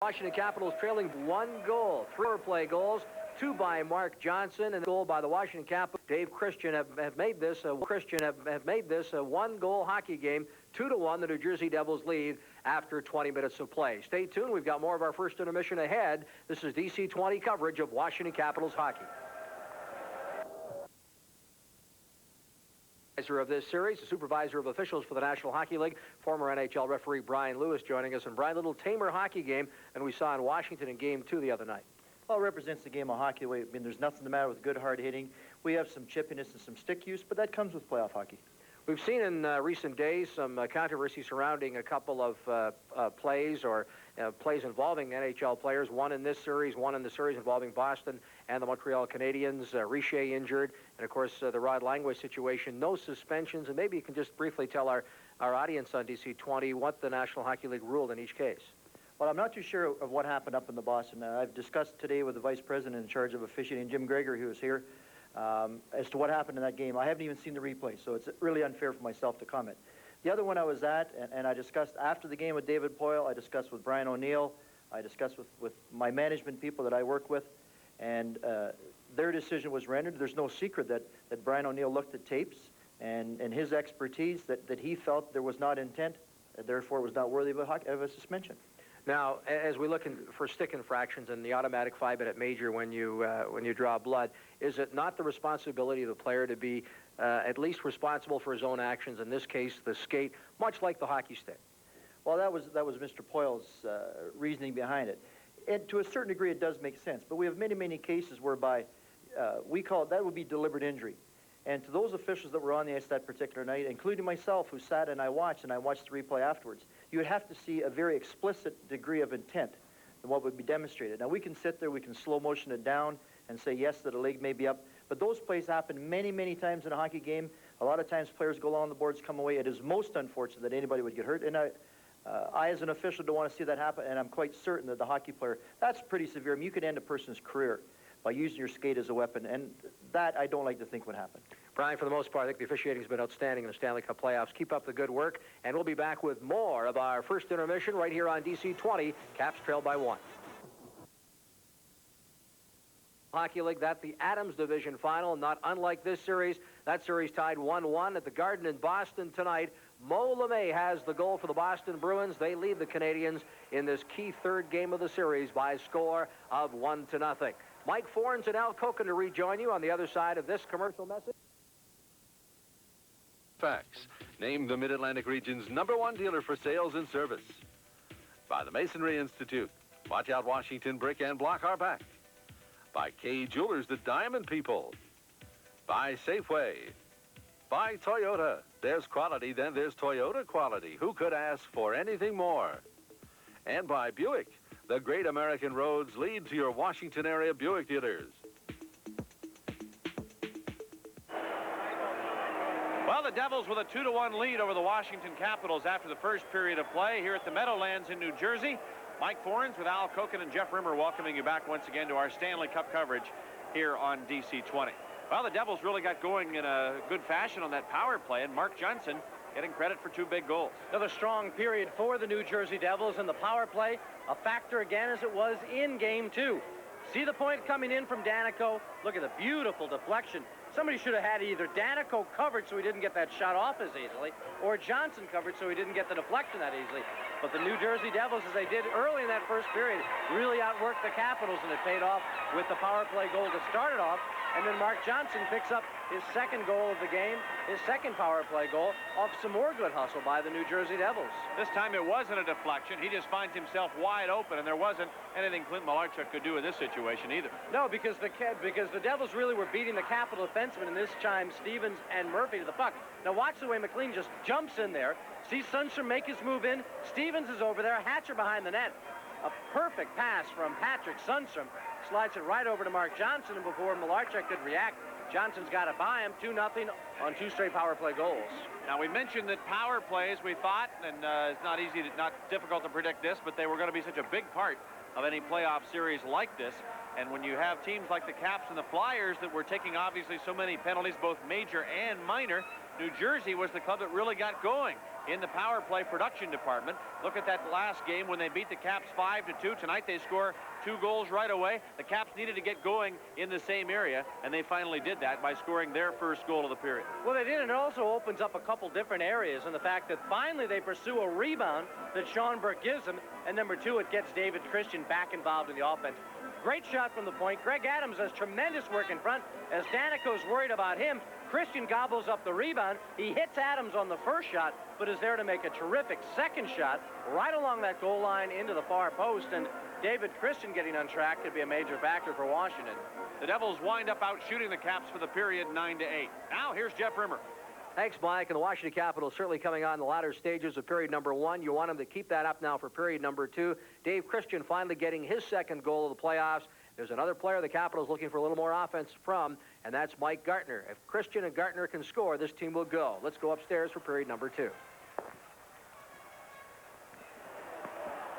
Washington Capitals trailing 1 goal. 3 power play goals, 2 by Mark Johnson, and a goal by the Washington Capitals. Dave Christian have made this a 1-goal hockey game. 2-1, the New Jersey Devils lead after 20 minutes of play. Stay tuned. We've got more of our first intermission ahead. This is DC 20 coverage of Washington Capitals hockey. Of this series, the supervisor of officials for the National Hockey League, former NHL referee Brian Lewis joining us. And Brian, a little tamer hockey game than we saw in Washington in Game 2 the other night. Well, it represents the game of hockey. I mean, there's nothing the matter with good hard hitting. We have some chippiness and some stick use, but that comes with playoff hockey. We've seen in recent days some controversy surrounding a couple of plays involving NHL players. One in this series, one in the series involving Boston and the Montreal Canadiens. Richer injured, and of course the Rod Langway situation. No suspensions, and maybe you can just briefly tell our audience on DC 20 what the National Hockey League ruled in each case. Well, I'm not too sure of what happened up in the Boston. I've discussed today with the vice president in charge of officiating, Jim Gregory, who was here, as to what happened in that game. I haven't even seen the replay, so it's really unfair for myself to comment. The other one I was at, and I discussed after the game with David Poyle, I discussed with Brian O'Neill, I discussed with my management people that I work with, and their decision was rendered. There's no secret that Brian O'Neill looked at tapes, and his expertise that he felt there was not intent, therefore it was not worthy of a suspension. Now, as we look for stick infractions and the automatic 5-minute major when you draw blood, is it not the responsibility of the player to be at least responsible for his own actions? In this case, the skate, much like the hockey stick. Well, that was Mr. Poyle's reasoning behind it. And to a certain degree, it does make sense. But we have many, many cases whereby we call it, that would be deliberate injury. And to those officials that were on the ice that particular night, including myself, who sat and I watched the replay afterwards, you would have to see a very explicit degree of intent than what would be demonstrated. Now, we can sit there, we can slow motion it down and say, yes, that a leg may be up. But those plays happen many, many times in a hockey game. A lot of times players go along the boards, come away. It is most unfortunate that anybody would get hurt. And I, as an official, don't want to see that happen. And I'm quite certain that the hockey player, that's pretty severe. I mean, you could end a person's career by using your skate as a weapon. And that I don't like to think would happen. Brian, for the most part, I think the officiating has been outstanding in the Stanley Cup playoffs. Keep up the good work, and we'll be back with more of our first intermission right here on DC 20. Caps trail by 1. Hockey League, that's the Adams Division final, not unlike this series. That series tied 1-1 at the Garden in Boston tonight. Mo LeMay has the goal for the Boston Bruins. They lead the Canadiens in this key third game of the series by a score of 1-0. Mike Fornes and Al Koken to rejoin you on the other side of this commercial message. Facts. Named the Mid-Atlantic region's #1 dealer for sales and service. By the Masonry Institute. Watch out, Washington Brick and Block are back. By K Jewelers, the Diamond People. By Safeway. By Toyota. There's quality, then there's Toyota quality. Who could ask for anything more? And by Buick. The great American roads lead to your Washington area Buick dealers. Well, the Devils with a 2-1 lead over the Washington Capitals after the first period of play here at the Meadowlands in New Jersey. Mike Fornes with Al Koken and Jeff Rimmer welcoming you back once again to our Stanley Cup coverage here on DC 20. Well, the Devils really got going in a good fashion on that power play, and Mark Johnson getting credit for 2 big goals. Another strong period for the New Jersey Devils, and the power play a factor again as it was in Game 2. See the point coming in from Danico. Look at the beautiful deflection. Somebody should have had either Danico covered so he didn't get that shot off as easily, or Johnson covered so he didn't get the deflection that easily. But the New Jersey Devils, as they did early in that first period, really outworked the Capitals, and it paid off with the power play goal to start it off. And then Mark Johnson picks up his second goal of the game, his second power play goal, off some more good hustle by the New Jersey Devils. This time it wasn't a deflection. He just finds himself wide open, and there wasn't anything Clint Malarchuk could do in this situation either. No, because the Devils really were beating the Capital defensemen, and this time Stevens and Murphy to the puck. Now watch the way McLean just jumps in there. See Sundstrom make his move in. Stevens is over there. Hatcher behind the net. A perfect pass from Patrick Sundstrom. Slides it right over to Mark Johnson, and before Malarchuk could react, Johnson's got it by him. 2-0 on 2 straight power play goals. Now, we mentioned that power plays, we thought, and it's not difficult to predict this, but they were going to be such a big part of any playoff series like this. And when you have teams like the Caps and the Flyers that were taking obviously so many penalties, both major and minor, New Jersey was the club that really got going. in the power play production department. Look at that last game when they beat the Caps 5-2. Tonight they score 2 goals right away. The Caps needed to get going in the same area, and they finally did that by scoring their first goal of the period. Well, they did, and it also opens up a couple different areas, and the fact that finally they pursue a rebound that Schonberg gives them, and number 2, it gets David Christian back involved in the offense. Great shot from the point. Greg Adams does tremendous work in front. As Danico's worried about him, Christian gobbles up the rebound. He hits Adams on the first shot, but is there to make a terrific second shot right along that goal line into the far post. And David Christian getting on track could be a major factor for Washington. The Devils wind up out shooting the Caps for the period 9-8. Now here's Jeff Rimmer. Thanks, Mike. And the Washington Capitals certainly coming on the latter stages of period number 1. You want them to keep that up now for period number 2. Dave Christian finally getting his second goal of the playoffs. There's another player the Capitals looking for a little more offense from, and that's Mike Gartner. If Christian and Gartner can score, this team will go. Let's go upstairs for period number 2.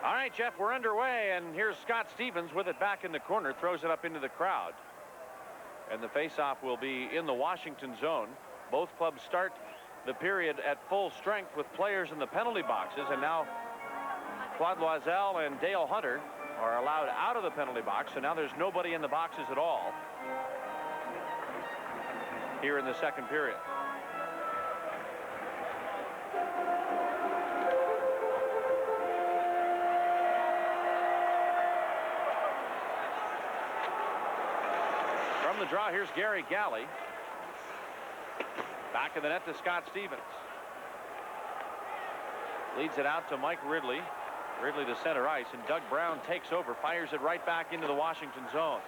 All right, Jeff, we're underway, and here's Scott Stevens with it back in the corner, throws it up into the crowd. And the faceoff will be in the Washington zone. Both clubs start the period at full strength with players in the penalty boxes, and now Claude Loiselle and Dale Hunter are allowed out of the penalty box, so now there's nobody in the boxes at all here in the second period. From the draw, here's Gary Galley. Back in the net to Scott Stevens. Leads it out to Mike Ridley. Ridley to center ice, and Doug Brown takes over, fires it right back into the Washington zone.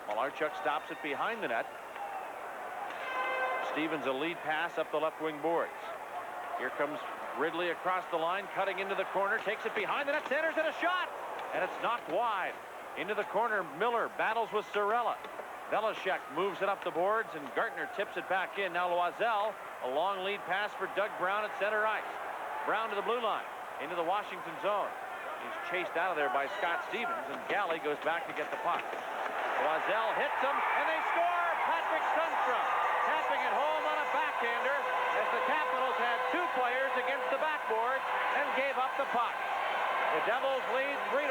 Malarchuk stops it behind the net. Stevens a lead pass up the left wing boards. Here comes Ridley across the line, cutting into the corner, takes it behind the net, centers it, a shot, and it's knocked wide. Into the corner, Miller battles with Sorella. Velishek moves it up the boards, and Gartner tips it back in. Now Loiselle, a long lead pass for Doug Brown at center ice. Brown to the blue line, into the Washington zone. He's chased out of there by Scott Stevens, and Galley goes back to get the puck. Loiselle hits him, and they score! Patrick Sundstrom tapping it home on a backhander as the Capitals had 2 players against the backboards and gave up the puck. The Devils lead 3-1.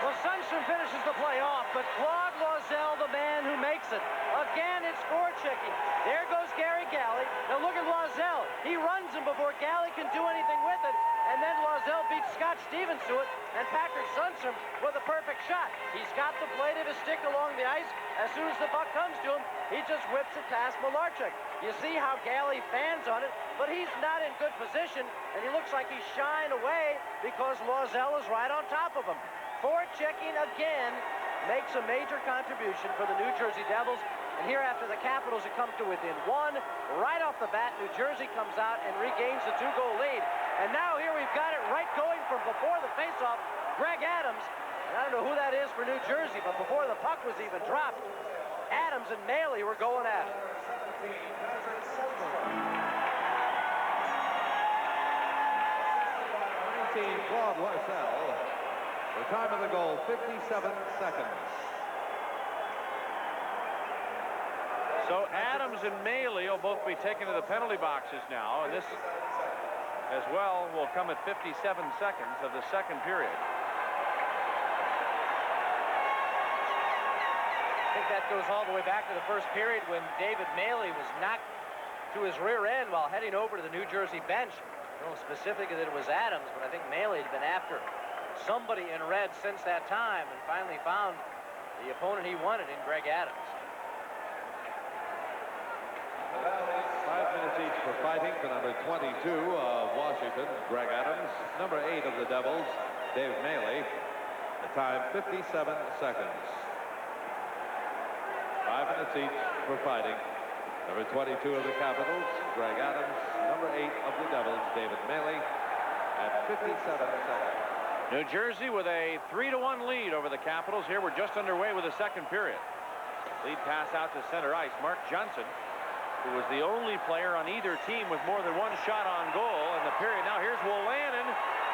Well, Sundstrom finishes the play off, but Claude Loiselle, the man who makes it. Again, it's forechecking. There goes Gary Galley. Now look at Loiselle. He runs him before Galley can do anything with it. And then Loiselle beats Scott Stevens to it. And Patrick Sundstrom with a perfect shot. He's got the blade of his stick along the ice. As soon as the puck comes to him, he just whips it past Malarchuk. You see how Galley fans on it, but he's not in good position. And he looks like he's shying away because Loiselle is right on top of him. Forechecking again makes a major contribution for the New Jersey Devils. And here after the Capitals have come to within 1, right off the bat, New Jersey comes out and regains the 2-goal lead. And now here we've got it right going from before the faceoff, Greg Adams. And I don't know who that is for New Jersey, but before the puck was even dropped, Adams and Maley were going at it. Claude Loiselle. The time of the goal, 57 seconds. So Adams and Maley will both be taken to the penalty boxes now, and this as well will come at 57 seconds of the second period. I think that goes all the way back to the first period when David Maley was knocked to his rear end while heading over to the New Jersey bench. I don't know specifically that it was Adams, but I think Maley had been after somebody in red since that time and finally found the opponent he wanted in Greg Adams. 5 minutes each for fighting to number 22 of Washington, Greg Adams. Number 8 of the Devils, Dave Maley. The time, 57 seconds. 5 minutes each for fighting. Number 22 of the Capitals, Greg Adams. Number 8 of the Devils, David Maley, at 57 seconds. New Jersey with a 3-1 lead over the Capitals. Here we're just underway with the second period. Lead pass out to center ice. Mark Johnson, who was the only player on either team with more than 1 shot on goal in the period. Now here's Wolanin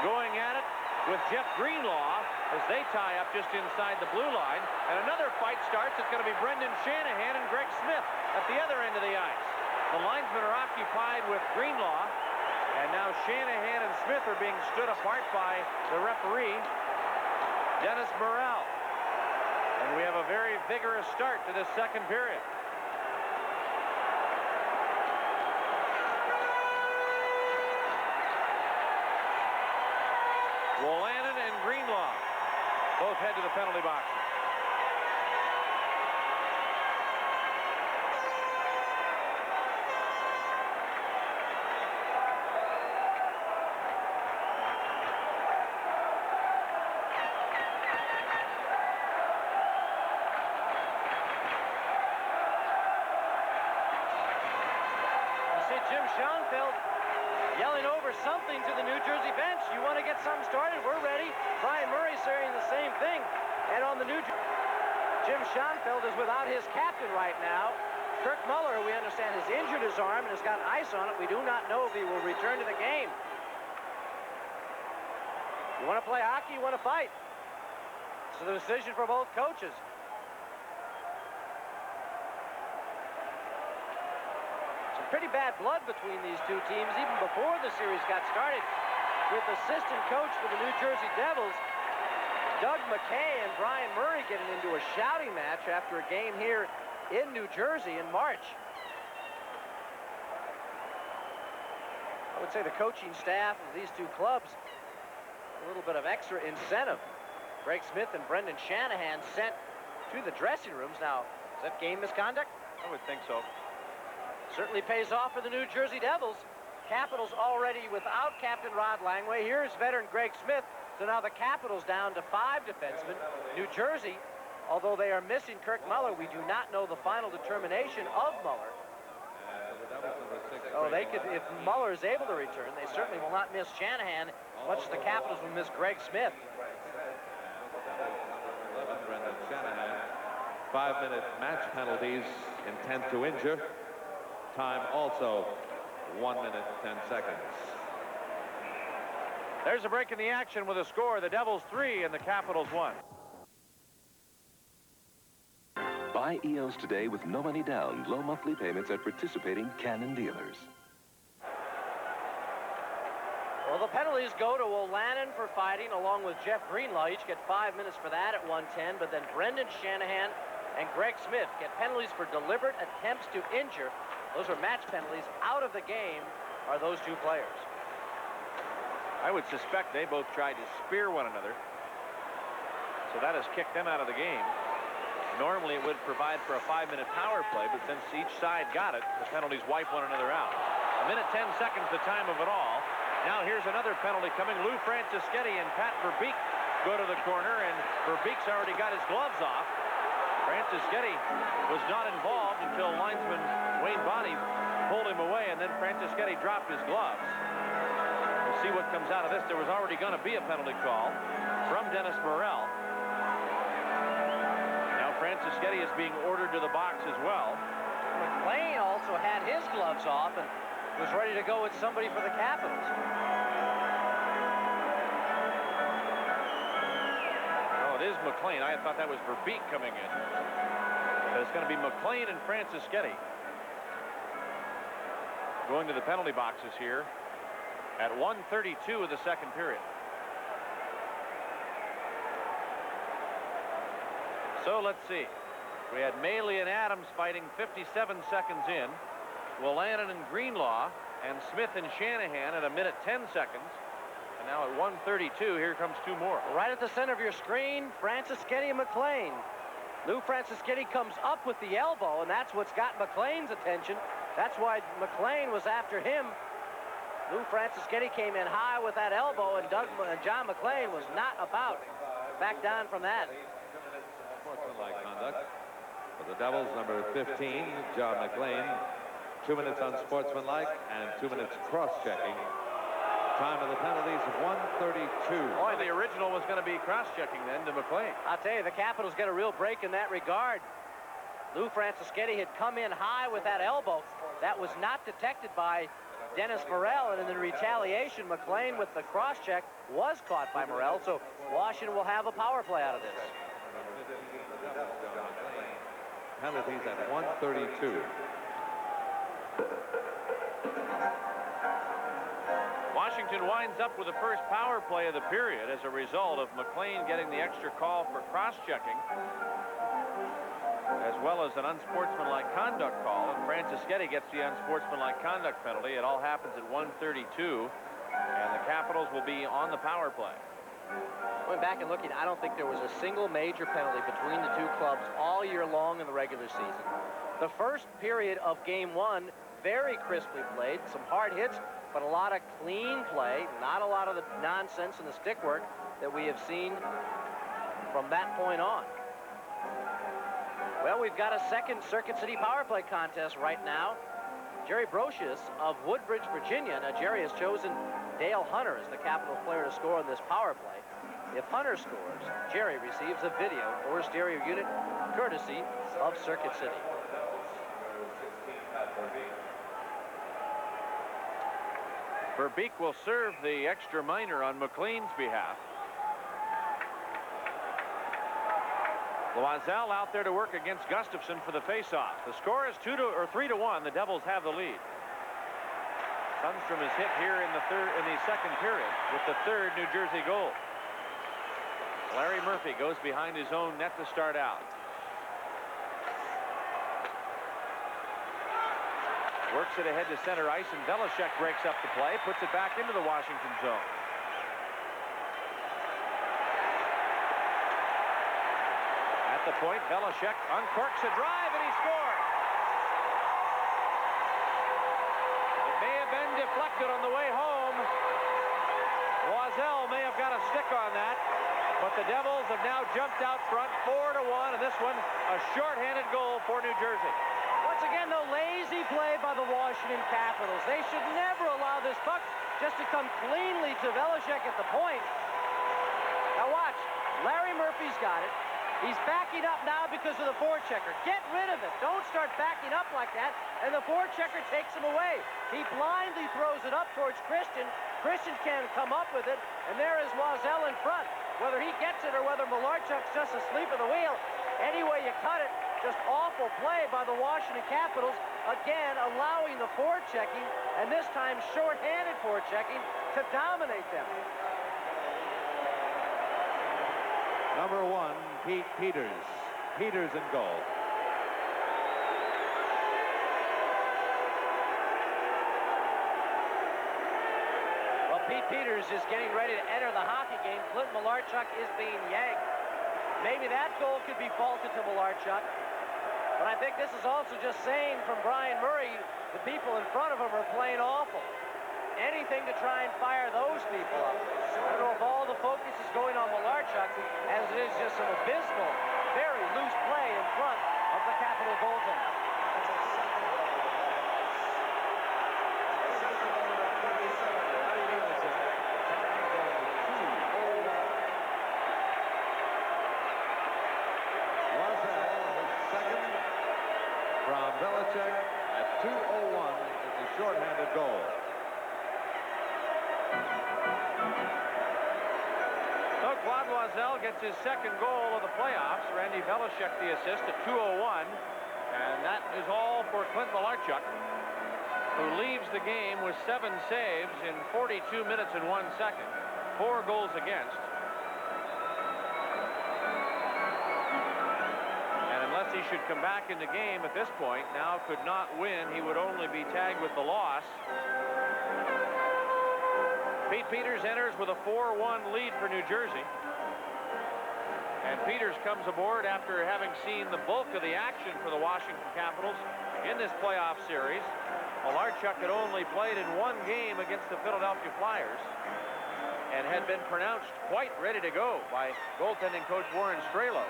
going at it with Jeff Greenlaw as they tie up just inside the blue line. And another fight starts. It's going to be Brendan Shanahan and Greg Smith at the other end of the ice. The linesmen are occupied with Greenlaw, and now Shanahan and Smith are being stood apart by the referee, Dennis Burrell. And we have a very vigorous start to this second period. Wolanin and Greenlaw both head to the penalty boxes. Jim Schoenfeld yelling over something to the New Jersey bench. You want to get something started? We're ready. Brian Murray saying the same thing. And on the New Jersey, Jim Schoenfeld is without his captain right now. Kirk Muller, we understand, has injured his arm and has got ice on it. We do not know if he will return to the game. You want to play hockey, you want to fight. It's the decision for both coaches. Pretty bad blood between these two teams even before the series got started, with assistant coach for the New Jersey Devils, Doug McKay, and Brian Murray getting into a shouting match after a game here in New Jersey in March. I would say the coaching staff of these two clubs, a little bit of extra incentive. Greg Smith and Brendan Shanahan sent to the dressing rooms. Now, is that game misconduct? I would think so. Certainly pays off for the New Jersey Devils. Capitals already without Captain Rod Langway. Here's veteran Greg Smith. So now the Capitals down to 5 defensemen. New Jersey, although they are missing Kirk Muller, we do not know the final determination of Muller. Oh, they could, if Muller is able to return, they certainly will not miss Shanahan, much as the Capitals will miss Greg Smith. 11, Brendan Shanahan. 5-minute match penalties, intent to injure. Time also 1 minute, 10 seconds. There's a break in the action with a score. The Devils 3 and the Capitals 1. Buy EOS today with no money down, low monthly payments at participating Canon dealers. Well, the penalties go to Wolanin for fighting, along with Jeff Greenlaw. Each get 5 minutes for that at 1:10, but then Brendan Shanahan and Greg Smith get penalties for deliberate attempts to injure. Those are match penalties. Out of the game are those two players. I would suspect they both tried to spear one another. So that has kicked them out of the game. Normally it would provide for a 5-minute power play, but since each side got it, the penalties wipe one another out. 1 minute, 10 seconds, the time of it all. Now here's another penalty coming. Lou Francischetti and Pat Verbeek go to the corner, and Verbeek's already got his gloves off. Francischetti was not involved until linesman Wayne Bonney pulled him away, and then Francischetti dropped his gloves. We'll see what comes out of this. There was already going to be a penalty call from Dennis Burrell. Now Francischetti is being ordered to the box as well. McLean also had his gloves off and was ready to go with somebody for the Capitals. It is McLean. I thought that was Verbeek coming in. But it's going to be McLean and Francischetti going to the penalty boxes here at 1:32 of the second period. So let's see. We had Maley and Adams fighting 57 seconds in. Wolanin and Greenlaw and Smith and Shanahan at 1 minute 10 seconds. And now at 1:32, here comes two more. Right at the center of your screen, Francischetti and McLean. Lou Francischetti comes up with the elbow, and that's what's got McLean's attention. That's why McLean was after him. Lou Francischetti came in high with that elbow, and John McLean was not about to back down from that. Sportsmanlike conduct for the Devils, number 15, John McLean. 2 minutes unsportsmanlike and 2 minutes cross-checking. Time of the penalties, 1:32. Boy, the original was going to be cross-checking then to McLean. I'll tell you, the Capitals get a real break in that regard. Lou Francischetti had come in high with that elbow. That was not detected by Dennis Morrell, and in the retaliation, McLean with the cross-check was caught by Morrell, so Washington will have a power play out of this. Penalties at 1:32. Washington winds up with the first power play of the period as a result of McLean getting the extra call for cross-checking, as well as an unsportsmanlike conduct call, and Francischetti gets the unsportsmanlike conduct penalty. It all happens at 1:32, and the Capitals will be on the power play. Going back and looking, I don't think there was a single major penalty between the two clubs all year long in the regular season. The first period of Game 1, very crisply played, some hard hits, but a lot of clean play, not a lot of the nonsense and the stick work that we have seen from that point on. Well, we've got a second Circuit City power play contest right now. Jerry Brocious of Woodbridge, Virginia. Now, Jerry has chosen Dale Hunter as the Capitals player to score in this power play. If Hunter scores, Jerry receives a video or stereo unit courtesy of Circuit City. Verbeek will serve the extra minor on McLean's behalf. Loiselle out there to work against Gustafson for the faceoff. The score is 3-1. The Devils have the lead. Sundstrom is hit here in the second period with the third New Jersey goal. Larry Murphy goes behind his own net to start out. Works it ahead to center ice, and Velishek breaks up the play, puts it back into the Washington zone. At the point, Velishek uncorks a drive, and he scores. It may have been deflected on the way home. Loiselle may have got a stick on that, but the Devils have now jumped out front 4-1, and this one a shorthanded goal for New Jersey. Once again, though, lazy play by the Washington Capitals. They should never allow this puck just to come cleanly to Velishek at the point. Now watch, Larry Murphy's got it. He's backing up now because of the forechecker. Get rid of it. Don't start backing up like that, and the forechecker takes him away. He blindly throws it up towards Christian. Christian can't come up with it, and there is Loiselle in front. Whether he gets it or whether Malarchuk's just asleep at the wheel, any way you cut it, just awful play by the Washington Capitals, again allowing the forechecking, and this time short-handed forechecking, to dominate them. Number 1, Pete Peters. Peters in goal. Well, Pete Peters is getting ready to enter the hockey game. Clint Malarchuk is being yanked. Maybe that goal could be faulted to Malarchuk. But I think this is also just saying from Brian Murray, the people in front of him are playing awful. Anything to try and fire those people up. I don't know if all the focus is going on Malarchuk, as it is just some abysmal, very loose play in front of the Capital goaltender. Velishek at 2:01. It's a shorthanded goal. So Claude Loiselle gets his second goal of the playoffs. Randy Velishek the assist at 2:01. And that is all for Clint Malarchuk, who leaves the game with 7 saves in 42 minutes and 1 second. 4 goals against. Unless he should come back in the game at this point, now could not win. He would only be tagged with the loss. Pete Peters enters with a 4-1 lead for New Jersey. And Peters comes aboard after having seen the bulk of the action for the Washington Capitals in this playoff series. Malarchuk had only played in 1 game against the Philadelphia Flyers and had been pronounced quite ready to go by goaltending coach Warren Strelo,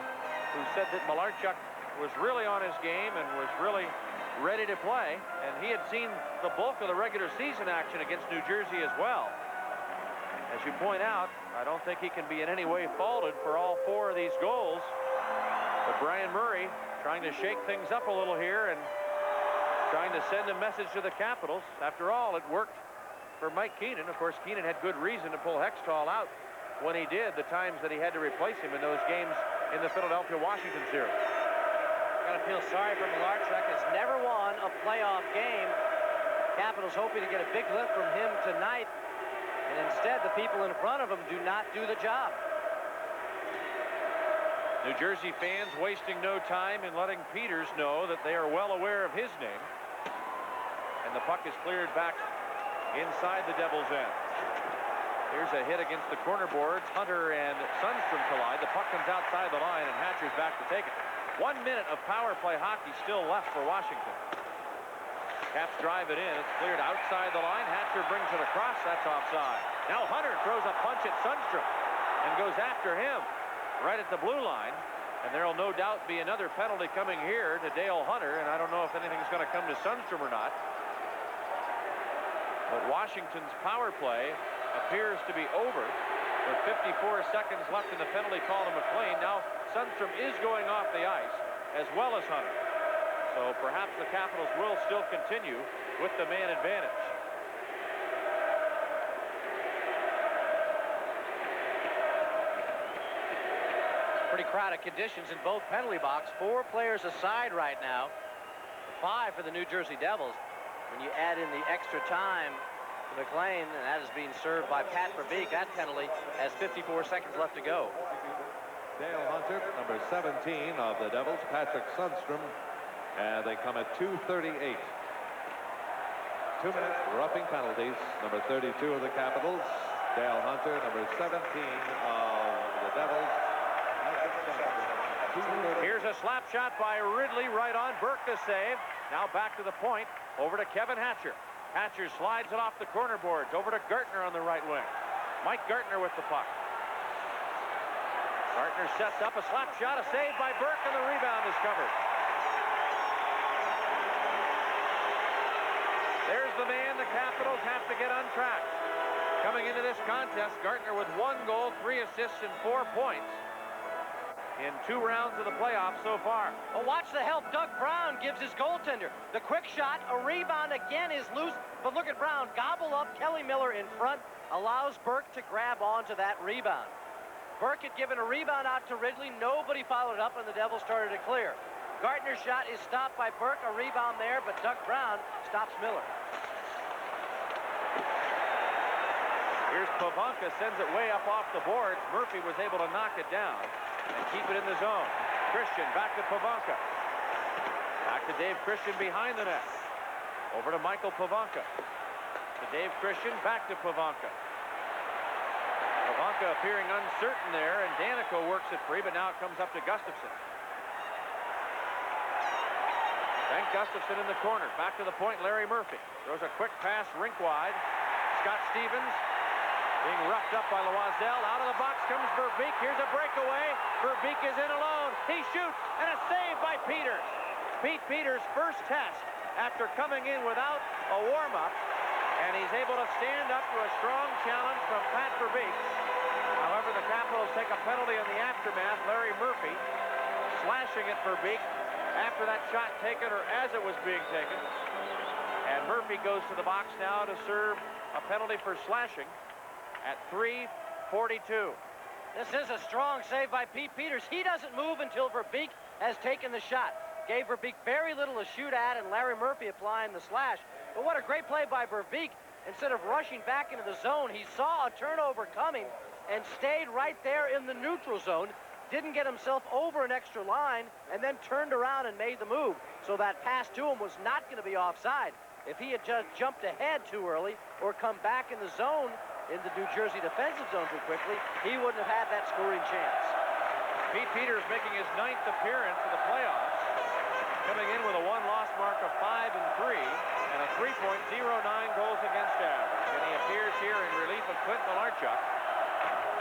who said that Malarchuk was really on his game and was really ready to play, and he had seen the bulk of the regular season action against New Jersey as well. As you point out, I don't think he can be in any way faulted for all 4 of these goals, but Brian Murray trying to shake things up a little here and trying to send a message to the Capitals. After all, it worked for Mike Keenan. Of course, Keenan had good reason to pull Hextall out when he did, the times that he had to replace him in those games in the Philadelphia-Washington series. Gotta feel sorry for Malarchuk. Has never won a playoff game Capitals hoping to get a big lift from him tonight, and instead the people in front of him do not do the job. New Jersey fans wasting no time in letting Peters know that they are well aware of his name. And the puck is cleared back inside the Devils' end. Here's a hit against the corner boards. Hunter and Sundstrom collide. The puck comes outside the line, and Hatcher's back to take it. 1 minute of power play hockey still left for Washington. Caps drive it in. It's cleared outside the line. Hatcher brings it across. That's offside. Now Hunter throws a punch at Sundstrom and goes after him right at the blue line. And there will no doubt be another penalty coming here to Dale Hunter. And I don't know if anything's going to come to Sundstrom or not. But Washington's power play appears to be over with 54 seconds left in the penalty call to McLean. Now Sundstrom is going off the ice as well as Hunter. So perhaps the Capitals will still continue with the man advantage. Pretty crowded conditions in both penalty box. 4 players aside right now. 5 for the New Jersey Devils. When you add in the extra time to McLean, and that is being served by Pat Verbeek, that penalty has 54 seconds left to go. Dale Hunter, number 17 of the Devils, Patrick Sundstrom, and they come at 2:38. 2 minutes roughing penalties. Number 32 of the Capitals, Dale Hunter, number 17 of the Devils. Here's a slap shot by Ridley right on. Burke to save. Now back to the point. Over to Kevin Hatcher. Hatcher slides it off the corner boards. Over to Gartner on the right wing. Mike Gartner with the puck. Gartner sets up a slap shot. A save by Burke, and the rebound is covered. There's the man the Capitals have to get untracked. Coming into this contest, Gartner with 1 goal, 3 assists, and 4 points in 2 rounds of the playoffs so far. Well, watch the help Doug Brown gives his goaltender. The quick shot, a rebound again is loose, but look at Brown gobble up Kelly Miller in front, allows Burke to grab onto that rebound. Burke had given a rebound out to Ridley. Nobody followed up, and the Devils started to clear. Gardner's shot is stopped by Burke, a rebound there, but Doug Brown stops Miller. Here's Pavanka, sends it way up off the boards. Murphy was able to knock it down and keep it in the zone. Christian back to Pavanka. Back to Dave Christian behind the net. Over to Michael Pavanka. To Dave Christian, back to Pavanka. Pavanka appearing uncertain there, and Danico works it free, but now it comes up to Gustafsson. Frank Gustafsson in the corner. Back to the point, Larry Murphy. Throws a quick pass rink wide. Scott Stevens being roughed up by Loisel. Out of the box comes Verbeek. Here's a breakaway. Verbeek is in alone. He shoots, and a save by Peters. Pete Peters' first test after coming in without a warm-up, and he's able to stand up to a strong challenge from Pat Verbeek. However, the Capitals take a penalty in the aftermath. Larry Murphy slashing at Verbeek after that shot taken, or as it was being taken. And Murphy goes to the box now to serve a penalty for slashing at 3:42. This is a strong save by Pete Peters. He doesn't move until Verbeek has taken the shot. Gave Verbeek very little to shoot at, and Larry Murphy applying the slash. But what a great play by Verbeek. Instead of rushing back into the zone, he saw a turnover coming and stayed right there in the neutral zone. Didn't get himself over an extra line, and then turned around and made the move. So that pass to him was not going to be offside. If he had just jumped ahead too early or come back in the zone, in the New Jersey defensive zone too quickly, he wouldn't have had that scoring chance. Pete Peters making his 9th appearance in the playoffs, coming in with a 1-loss mark of 5-3 and a 3.09 goals against average. And he appears here in relief of Clint Malarchuk,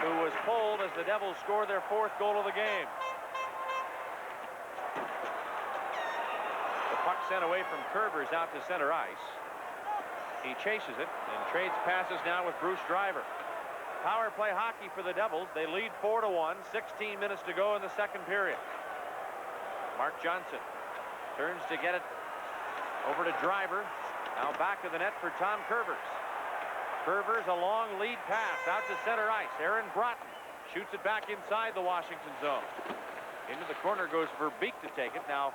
who was pulled as the Devils scored their 4th goal of the game. The puck sent away from Kerber's out to center ice. He chases it and trades passes now with Bruce Driver. Power play hockey for the Devils. They lead 4-1, 16 minutes to go in the second period. Mark Johnson turns to get it over to Driver. Now back to the net for Tom Kervers. Kervers, a long lead pass out to center ice. Aaron Broughton shoots it back inside the Washington zone. Into the corner goes Verbeek to take it. Now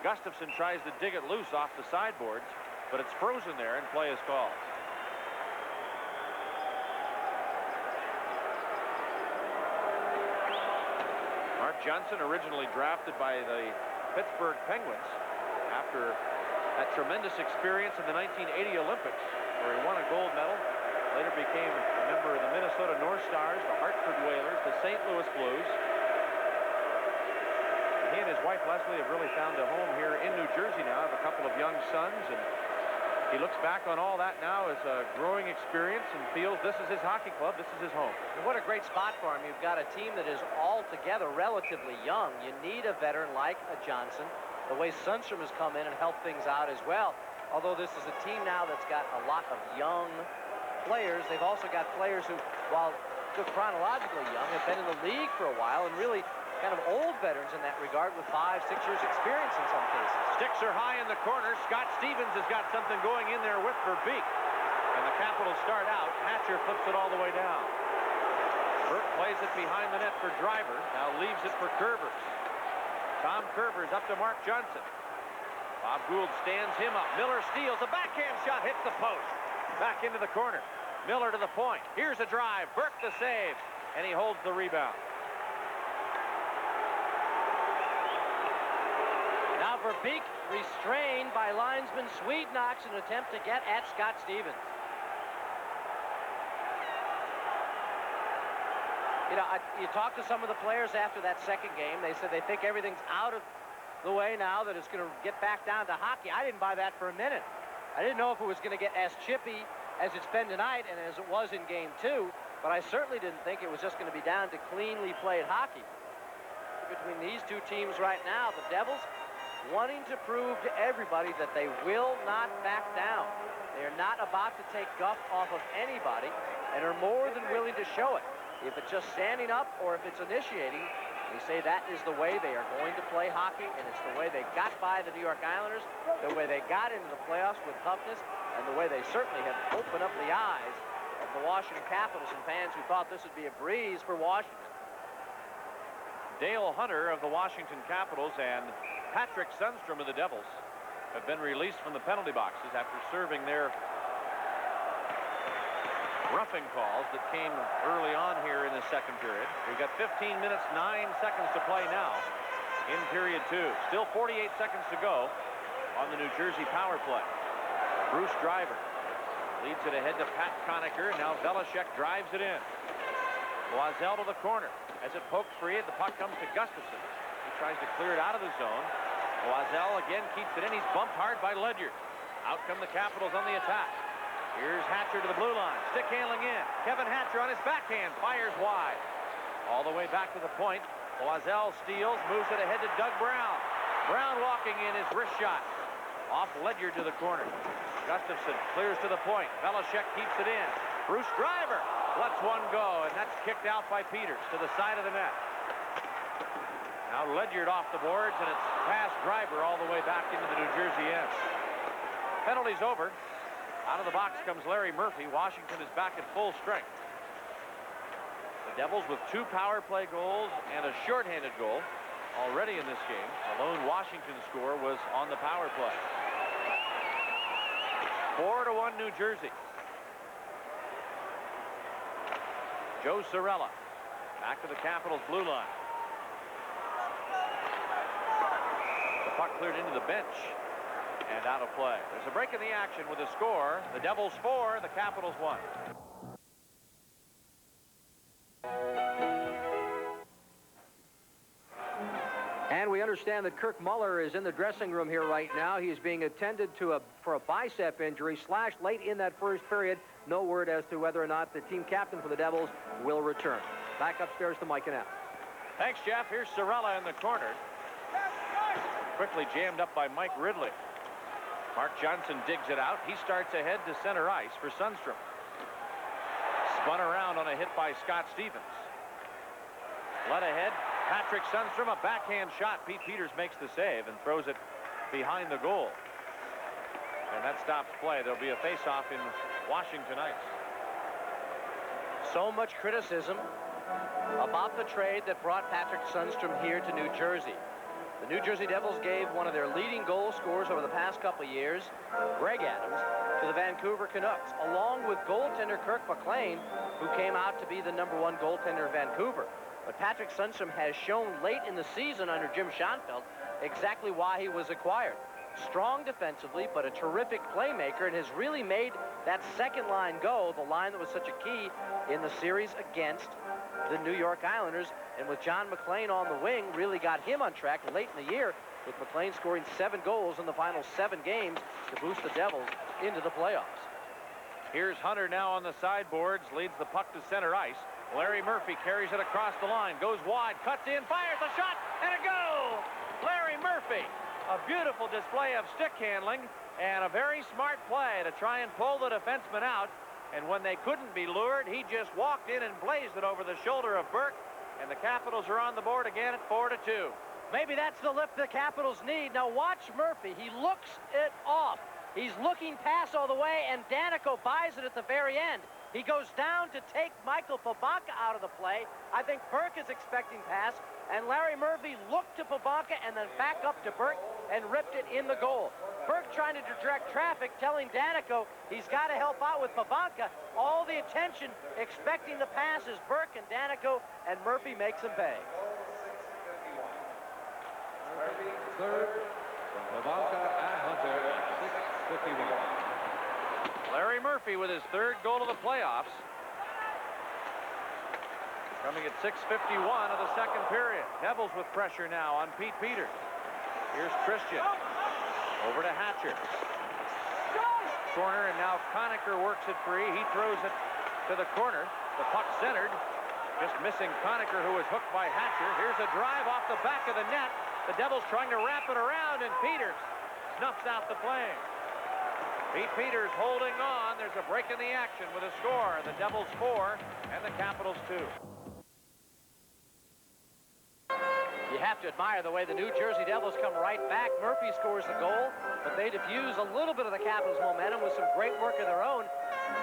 Gustafsson tries to dig it loose off the sideboards. but it's frozen there and play is called. Mark Johnson, originally drafted by the Pittsburgh Penguins after that tremendous experience in the 1980 Olympics, where he won a gold medal. Later became a member of the Minnesota North Stars, the Hartford Whalers, the St. Louis Blues. He and his wife Leslie have really found a home here in New Jersey now. Have a couple of young sons, and he looks back on all that now as a growing experience and feels this is his hockey club, this is his home. And what a great spot for him. You've got a team that is altogether relatively young. You need a veteran like a Johnson. The way Sundstrom has come in and helped things out as well. Although this is a team now that's got a lot of young players, they've also got players who, while chronologically young, have been in the league for a while and really kind of old veterans in that regard with 5-6 years experience in some cases. Sticks are high in the corner. Scott Stevens has got something going in there with Verbeek. And the Capitals start out. Hatcher flips it all the way down. Burke plays it behind the net for Driver. Now leaves it for Kerbers. Tom Kerbers up to Mark Johnson. Bob Gould stands him up. Miller steals. A backhand shot hits the post. Back into the corner. Miller to the point. Here's a drive. Burke the save. And he holds the rebound. Now Verbeek restrained by linesman Sweetnox in an attempt to get at Scott Stevens. You know, you talk to some of the players after that second game. They said they think everything's out of the way now, that it's going to get back down to hockey. I didn't buy that for a minute. I didn't know if it was going to get as chippy as it's been tonight and as it was in Game 2, but I certainly didn't think it was just going to be down to cleanly played hockey. Between these two teams right now, the Devils wanting to prove to everybody that they will not back down. They're not about to take guff off of anybody and are more than willing to show it. If it's just standing up or if it's initiating, they say that is the way they are going to play hockey, and it's the way they got by the New York Islanders, the way they got into the playoffs with toughness, and the way they certainly have opened up the eyes of the Washington Capitals and fans who thought this would be a breeze for Washington. Dale Hunter of the Washington Capitals and Patrick Sundstrom of the Devils have been released from the penalty boxes after serving their roughing calls that came early on here in the second period. We've got 15 minutes, 9 seconds to play now in period 2. Still 48 seconds to go on the New Jersey power play. Bruce Driver leads it ahead to Pat Conacher. Now Velishek drives it in. Loiselle to the corner. As it pokes free, the puck comes to Gustafson. He tries to clear it out of the zone. Loiselle again keeps it in. He's bumped hard by Ledyard. Out come the Capitals on the attack. Here's Hatcher to the blue line. Stick handling in. Kevin Hatcher on his backhand. Fires wide. All the way back to the point. Loiselle steals. Moves it ahead to Doug Brown. Brown walking in his wrist shot. Off Ledyard to the corner. Gustafson clears to the point. Velishek keeps it in. Bruce Driver lets one go, and that's kicked out by Peters to the side of the net. Now Ledyard off the boards, and it's past Driver all the way back into the New Jersey end. Penalty's over. Out of the box comes Larry Murphy. Washington is back at full strength. The Devils with 2 power play goals and a shorthanded goal already in this game. The lone Washington score was on the power play. 4-1 New Jersey. Joe Cirella back to the Capitals blue line. The puck cleared into the bench and out of play. There's a break in the action with a score. The Devils 4, the Capitals 1. And we understand that Kirk Muller is in the dressing room here right now. He is being attended to for a bicep injury, slashed late in that first period. No word as to whether or not the team captain for the Devils will return. Back upstairs to Mike and Al. Thanks, Jeff. Here's Cirella in the corner. Quickly jammed up by Mike Ridley. Mark Johnson digs it out. He starts ahead to center ice for Sundstrom. Spun around on a hit by Scott Stevens. Led ahead. Patrick Sundstrom, a backhand shot. Pete Peters makes the save and throws it behind the goal. And that stops play. There'll be a face-off in Washington ice. So much criticism about the trade that brought Patrick Sundstrom here to New Jersey. The New Jersey Devils gave one of their leading goal scorers over the past couple of years, Greg Adams, to the Vancouver Canucks, along with goaltender Kirk McLean, who came out to be the #1 goaltender in Vancouver. But Patrick Sundstrom has shown late in the season under Jim Schoenfeld exactly why he was acquired. Strong defensively, but a terrific playmaker, and has really made that second line go, the line that was such a key in the series against the New York Islanders. And with John McClain on the wing, really got him on track late in the year, with McClain scoring 7 goals in the final 7 games to boost the Devils into the playoffs. Here's Hunter now on the sideboards, leads the puck to center ice. Larry Murphy carries it across the line, goes wide, cuts in, fires a shot, and a goal! Larry Murphy, a beautiful display of stick handling and a very smart play to try and pull the defenseman out. And when they couldn't be lured, he just walked in and blazed it over the shoulder of Burke, and the Capitals are on the board again at 4-2. Maybe that's the lift the Capitals need. Now watch Murphy. He looks it off. He's looking pass all the way, and Danico buys it at the very end. He goes down to take Michael Pabanka out of the play. I think Burke is expecting pass, and Larry Murphy looked to Pabanka and then back up to Burke and ripped it in the goal. Burke trying to direct traffic, telling Danico he's got to help out with Pabanka. All the attention expecting the passes. Burke and Danico, and Murphy makes them pay. Third from Pabanka and Hunter at 6:51. Larry Murphy with his 3rd goal of the playoffs. Coming at 6:51 of the 2nd period. Devils with pressure now on Pete Peters. Here's Christian. Over to Hatcher. Corner, and now Conacher works it free. He throws it to the corner. The puck centered. Just missing Conacher, who was hooked by Hatcher. Here's a drive off the back of the net. The Devils trying to wrap it around, and Peters snuffs out the play. Pete Peters holding on. There's a break in the action with a score. The Devils 4 and the Capitals 2. You have to admire the way the New Jersey Devils come right back. Murphy scores the goal, but they diffuse a little bit of the Capitals' momentum with some great work of their own,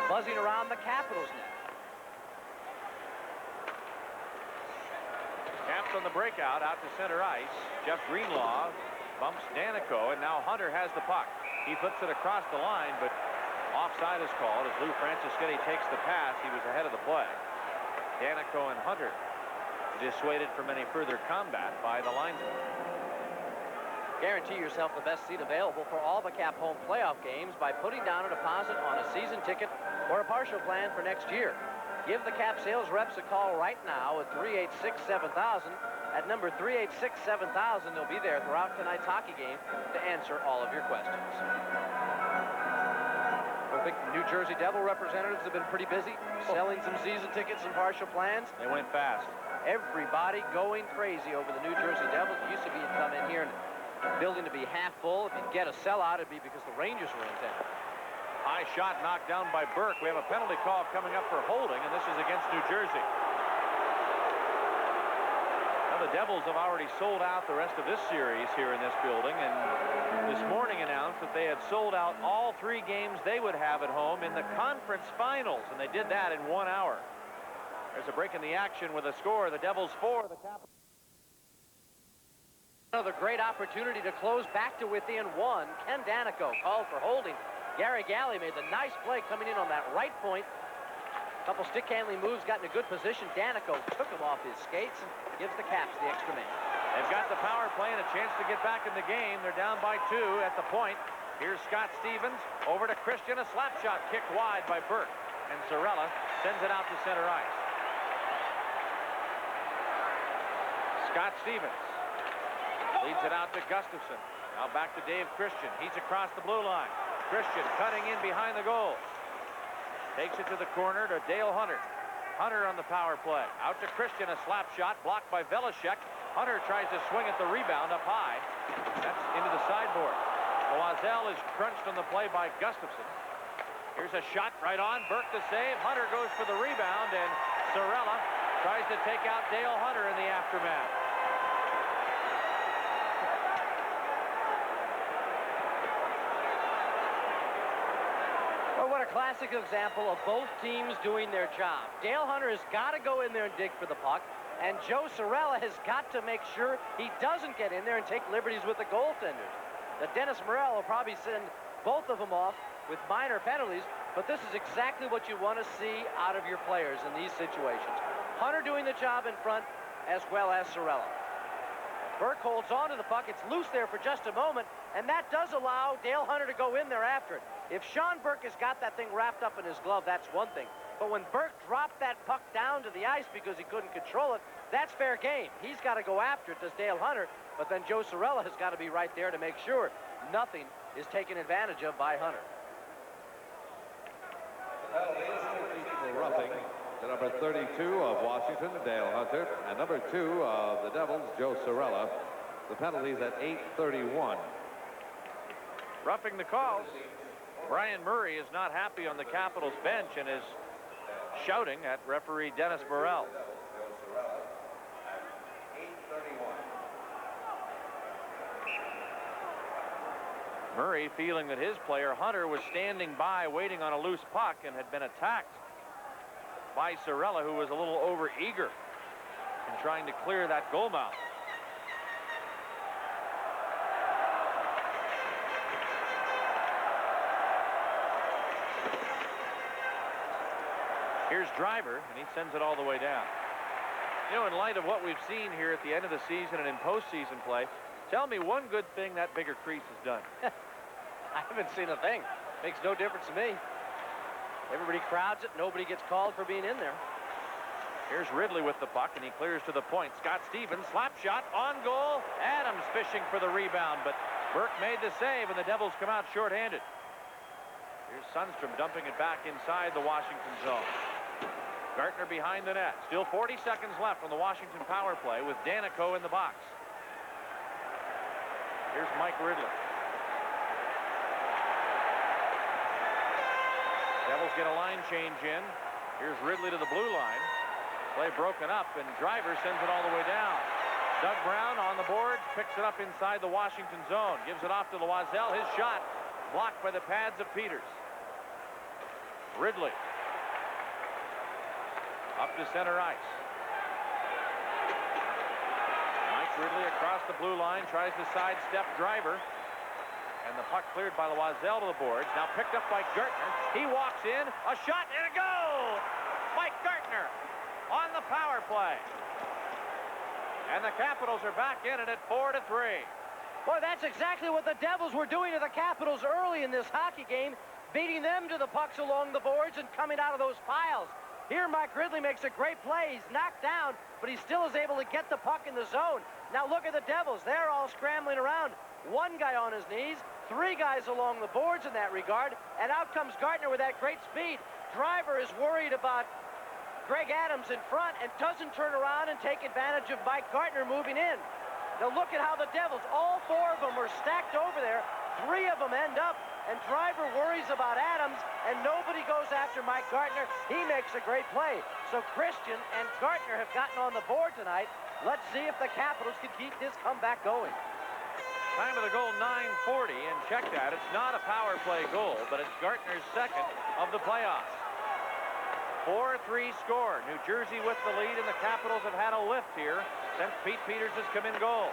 buzzing around the Capitals net. Camped on the breakout out to center ice. Jeff Greenlaw bumps Danico, and now Hunter has the puck. He puts it across the line, but offside is called as Lou Franceschetti takes the pass. He was ahead of the play. Danico and Hunter dissuaded from any further combat by the linesman. Guarantee yourself the best seat available for all the Cap home playoff games by putting down a deposit on a season ticket or a partial plan for next year. Give the Cap sales reps a call right now at 386-7000. At number 386-7000, they'll be there throughout tonight's hockey game to answer all of your questions. I think New Jersey Devil representatives have been pretty busy selling some season tickets and partial plans. They went fast. Everybody going crazy over the New Jersey Devils. It used to be you'd come in here and the building to be half full. If you'd get a sellout, it'd be because the Rangers were in town. High shot knocked down by Burke. We have a penalty call coming up for holding, and this is against New Jersey. Now the Devils have already sold out the rest of this series here in this building, and this morning announced that they had sold out all 3 games they would have at home in the conference finals, and they did that in 1 hour. There's a break in the action with a score. The Devils 4, the Capitals. Another great opportunity to close back to within 1. Ken Danico called for holding. Gary Galley made the nice play coming in on that right point. A couple stick handling moves, got in a good position. Danico took him off his skates and gives the Caps the extra man. They've got the power play and a chance to get back in the game. They're down by 2 at the point. Here's Scott Stevens over to Christian. A slap shot kicked wide by Burke, and Sorella sends it out to center ice. Scott Stevens leads it out to Gustafson. Now back to Dave Christian. He's across the blue line. Christian cutting in behind the goal. Takes it to the corner to Dale Hunter. Hunter on the power play. Out to Christian, a slap shot blocked by Velishek. Hunter tries to swing at the rebound up high. That's into the sideboard. Loiselle is crunched on the play by Gustafson. Here's a shot right on. Burke the save. Hunter goes for the rebound, and Sorella tries to take out Dale Hunter in the aftermath. Well, what a classic example of both teams doing their job. Dale Hunter has got to go in there and dig for the puck, And Joe Sorella has got to make sure he doesn't get in there and take liberties with the goaltenders. The Dennis Morel will probably send both of them off with minor penalties, but this is exactly what you want to see out of your players in these situations. Hunter doing the job in front as well as Sorella. Burke holds on to the puck. It's loose there for just a moment, and that does allow Dale Hunter to go in there after it. If Sean Burke has got that thing wrapped up in his glove, that's one thing. But when Burke dropped that puck down to the ice because he couldn't control it, that's fair game. He's got to go after it, does Dale Hunter, but then Joe Sorella has got to be right there to make sure nothing is taken advantage of by Hunter. Roughing to number 32 of Washington, Dale Hunter, and number 2 of the Devils, Joe Sorella. The penalties at 8:31. Roughing the calls. Brian Murray is not happy on the Capitals bench and is shouting at referee Dennis Morel. Murray feeling that his player Hunter was standing by waiting on a loose puck and had been attacked by Sorella, who was a little over-eager in trying to clear that goal mouth. Here's Driver, and he sends it all the way down. You know, in light of what we've seen here at the end of the season and in postseason play, tell me one good thing that bigger crease has done. I haven't seen a thing. Makes no difference to me. Everybody crowds it. Nobody gets called for being in there. Here's Ridley with the puck, and he clears to the point. Scott Stevens, slap shot, on goal. Adams fishing for the rebound, but Burke made the save, and the Devils come out shorthanded. Here's Sundstrom dumping it back inside the Washington zone. Gartner behind the net. Still 40 seconds left on the Washington power play with Danico in the box. Here's Mike Ridley. Devils get a line change in. Here's Ridley to the blue line. Play broken up, and Driver sends it all the way down. Doug Brown on the boards, picks it up inside the Washington zone. Gives it off to Loiselle. His shot blocked by the pads of Peters. Ridley. Up to center ice. Mike Ridley across the blue line, tries to sidestep Driver. And the puck cleared by Loiselle to the boards. Now picked up by Gartner. He walks in. A shot and a goal! Mike Gartner on the power play. And the Capitals are back in it at 4-3. Boy, that's exactly what the Devils were doing to the Capitals early in this hockey game, beating them to the pucks along the boards and coming out of those piles. Here, Mike Ridley makes a great play. He's knocked down, but he still is able to get the puck in the zone. Now look at the Devils. They're all scrambling around. One guy on his knees, 3 guys along the boards in that regard, and out comes Gartner with that great speed. Driver is worried about Greg Adams in front and doesn't turn around and take advantage of Mike Gartner moving in. Now look at how the Devils, all 4 of them are stacked over there. 3 of them end up, and Driver worries about Adams, and nobody goes after Mike Gartner. He makes a great play. So Christian and Gartner have gotten on the board tonight. Let's see if the Capitals can keep this comeback going. Time of the goal, 9:40, and check that. It's not a power play goal, but it's Gartner's second of the playoffs. 4-3 score. New Jersey with the lead, and the Capitals have had a lift here since Pete Peters has come in goal.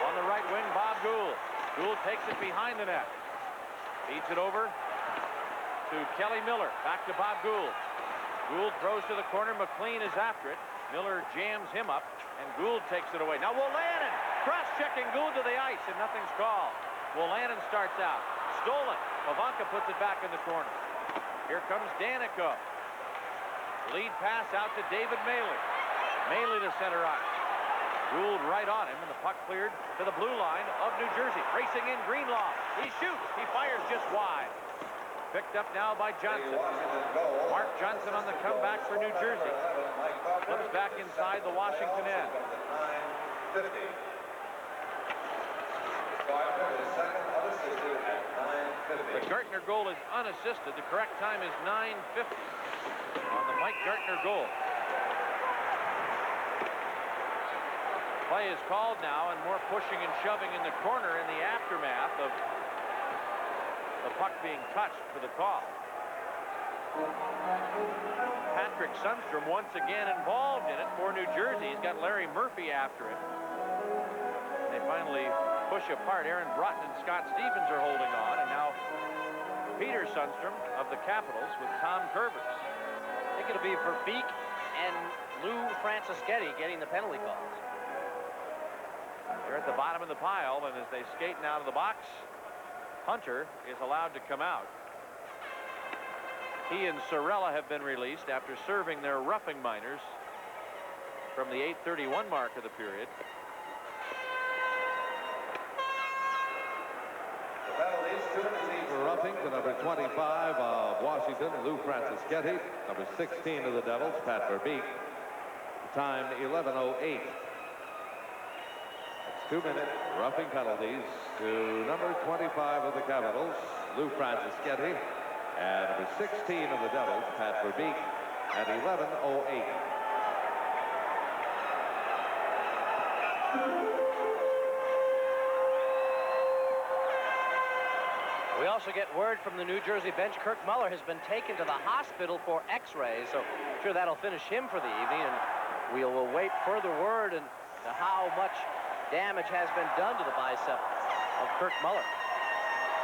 On the right wing, Bob Gould. Gould takes it behind the net. Feeds it over to Kelly Miller. Back to Bob Gould. Gould throws to the corner. McLean is after it. Miller jams him up, and Gould takes it away. Now Wolanin cross-checking Gould to the ice, and nothing's called. Wolanin starts out. Stolen. Pavanka puts it back in the corner. Here comes Danico. Lead pass out to David Maley. Maley to center ice. Gould right on him, and the puck cleared to the blue line of New Jersey. Racing in Greenlaw. He shoots. He fires just wide. Picked up now by Johnson. Mark Johnson on the comeback for New Jersey. Flips back inside the Washington end. The Gartner goal is unassisted. The correct time is 9:50 on the Mike Gartner goal. Play is called now, and more pushing and shoving in the corner in the aftermath of the puck being touched for the call. Patrick Sundstrom once again involved in it for New Jersey. He's got Larry Murphy after him. They finally push apart. Aaron Broughton and Scott Stevens are holding on, and now Peter Sundstrom of the Capitals with Tom Curvers. I think it'll be for Beek and Lou Francischetti getting the penalty calls. They're at the bottom of the pile, and as they skate now to the box, Hunter is allowed to come out. He and Sorella have been released after serving their roughing minors from the 8:31 mark of the period. For roughing to number 25 of Washington, Lou Francischetti. Number 16 of the Devils, Pat Verbeek. Time 11:08. That's 2-minute roughing penalties to number 25 of the Capitals, Lou Francischetti, and number 16 of the Devils, Pat Verbeek, at 11:08. We also get word from the New Jersey bench. Kirk Muller has been taken to the hospital for x-rays, so I'm sure that'll finish him for the evening, and we'll await further word and to how much damage has been done to the bicep of Kirk Muller.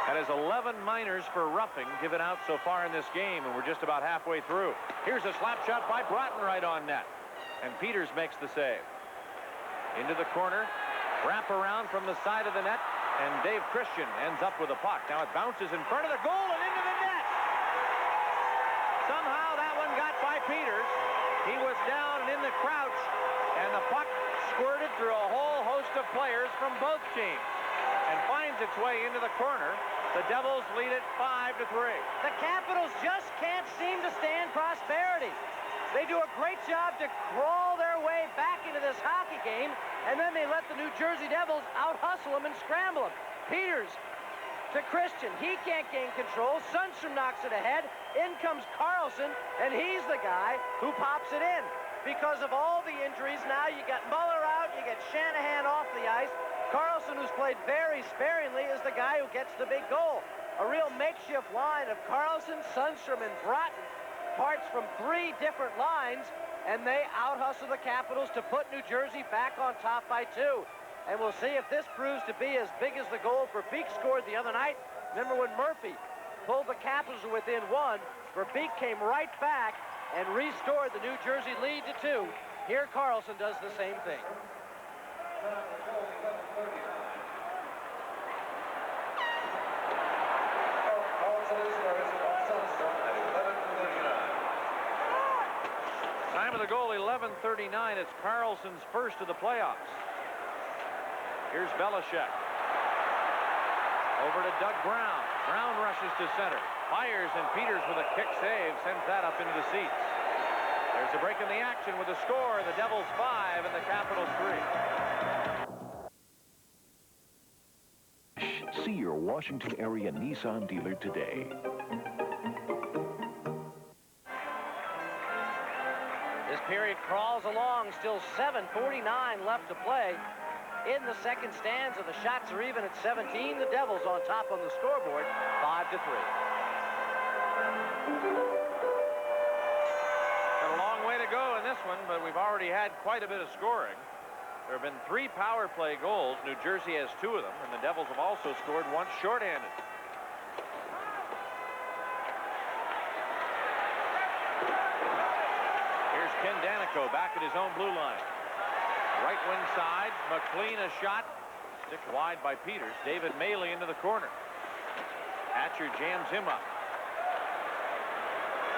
That is 11 minors for roughing given out so far in this game, and we're just about halfway through. Here's a slap shot by Broughton right on net, and Peters makes the save. Into the corner, wrap around from the side of the net, and Dave Christian ends up with a puck. Now it bounces in front of the goal and into the net. Somehow that one got by Peters. He was down and in the crouch, and the puck squirted through a whole host of players from both teams and finds its way into the corner. The Devils lead it 5-3. The Capitals just can't seem to stand prosperity. They do a great job to crawl their way back into this hockey game, and then they let the New Jersey Devils out-hustle them and scramble them. Peters to Christian. He can't gain control. Sundstrom knocks it ahead. In comes Carlson, and he's the guy who pops it in. Because of all the injuries, now you got Muller out, you get Shanahan off the ice. Carlson, who's played very sparingly, is the guy who gets the big goal. A real makeshift line of Carlson, Sundstrom, and Broughton. Parts from 3 different lines, and they out-hustle the Capitals to put New Jersey back on top by 2. And we'll see if this proves to be as big as the goal Verbeek scored the other night. Remember when Murphy pulled the Capitals within 1, Verbeek came right back and restored the New Jersey lead to 2. Here Carlson does the same thing. Time of the goal, 11:39. It's Carlson's first of the playoffs. Here's Belichick. Over to Doug Brown. Brown rushes to center. Fires, and Peters with a kick save sends that up into the seats. There's a break in the action with a score. The Devils 5 and the Capitals 3. See your Washington area Nissan dealer today. This period crawls along, still 7:49 left to play. In the second stanza, the shots are even at 17. The Devils on top on the scoreboard, 5-3. Got a long way to go in this one, but we've already had quite a bit of scoring. There have been 3 power play goals. New Jersey has 2 of them, and the Devils have also scored once shorthanded. Here's Ken Danico back at his own blue line. Right wing side, McLean a shot. Stick wide by Peters. David Maley into the corner. Hatcher jams him up.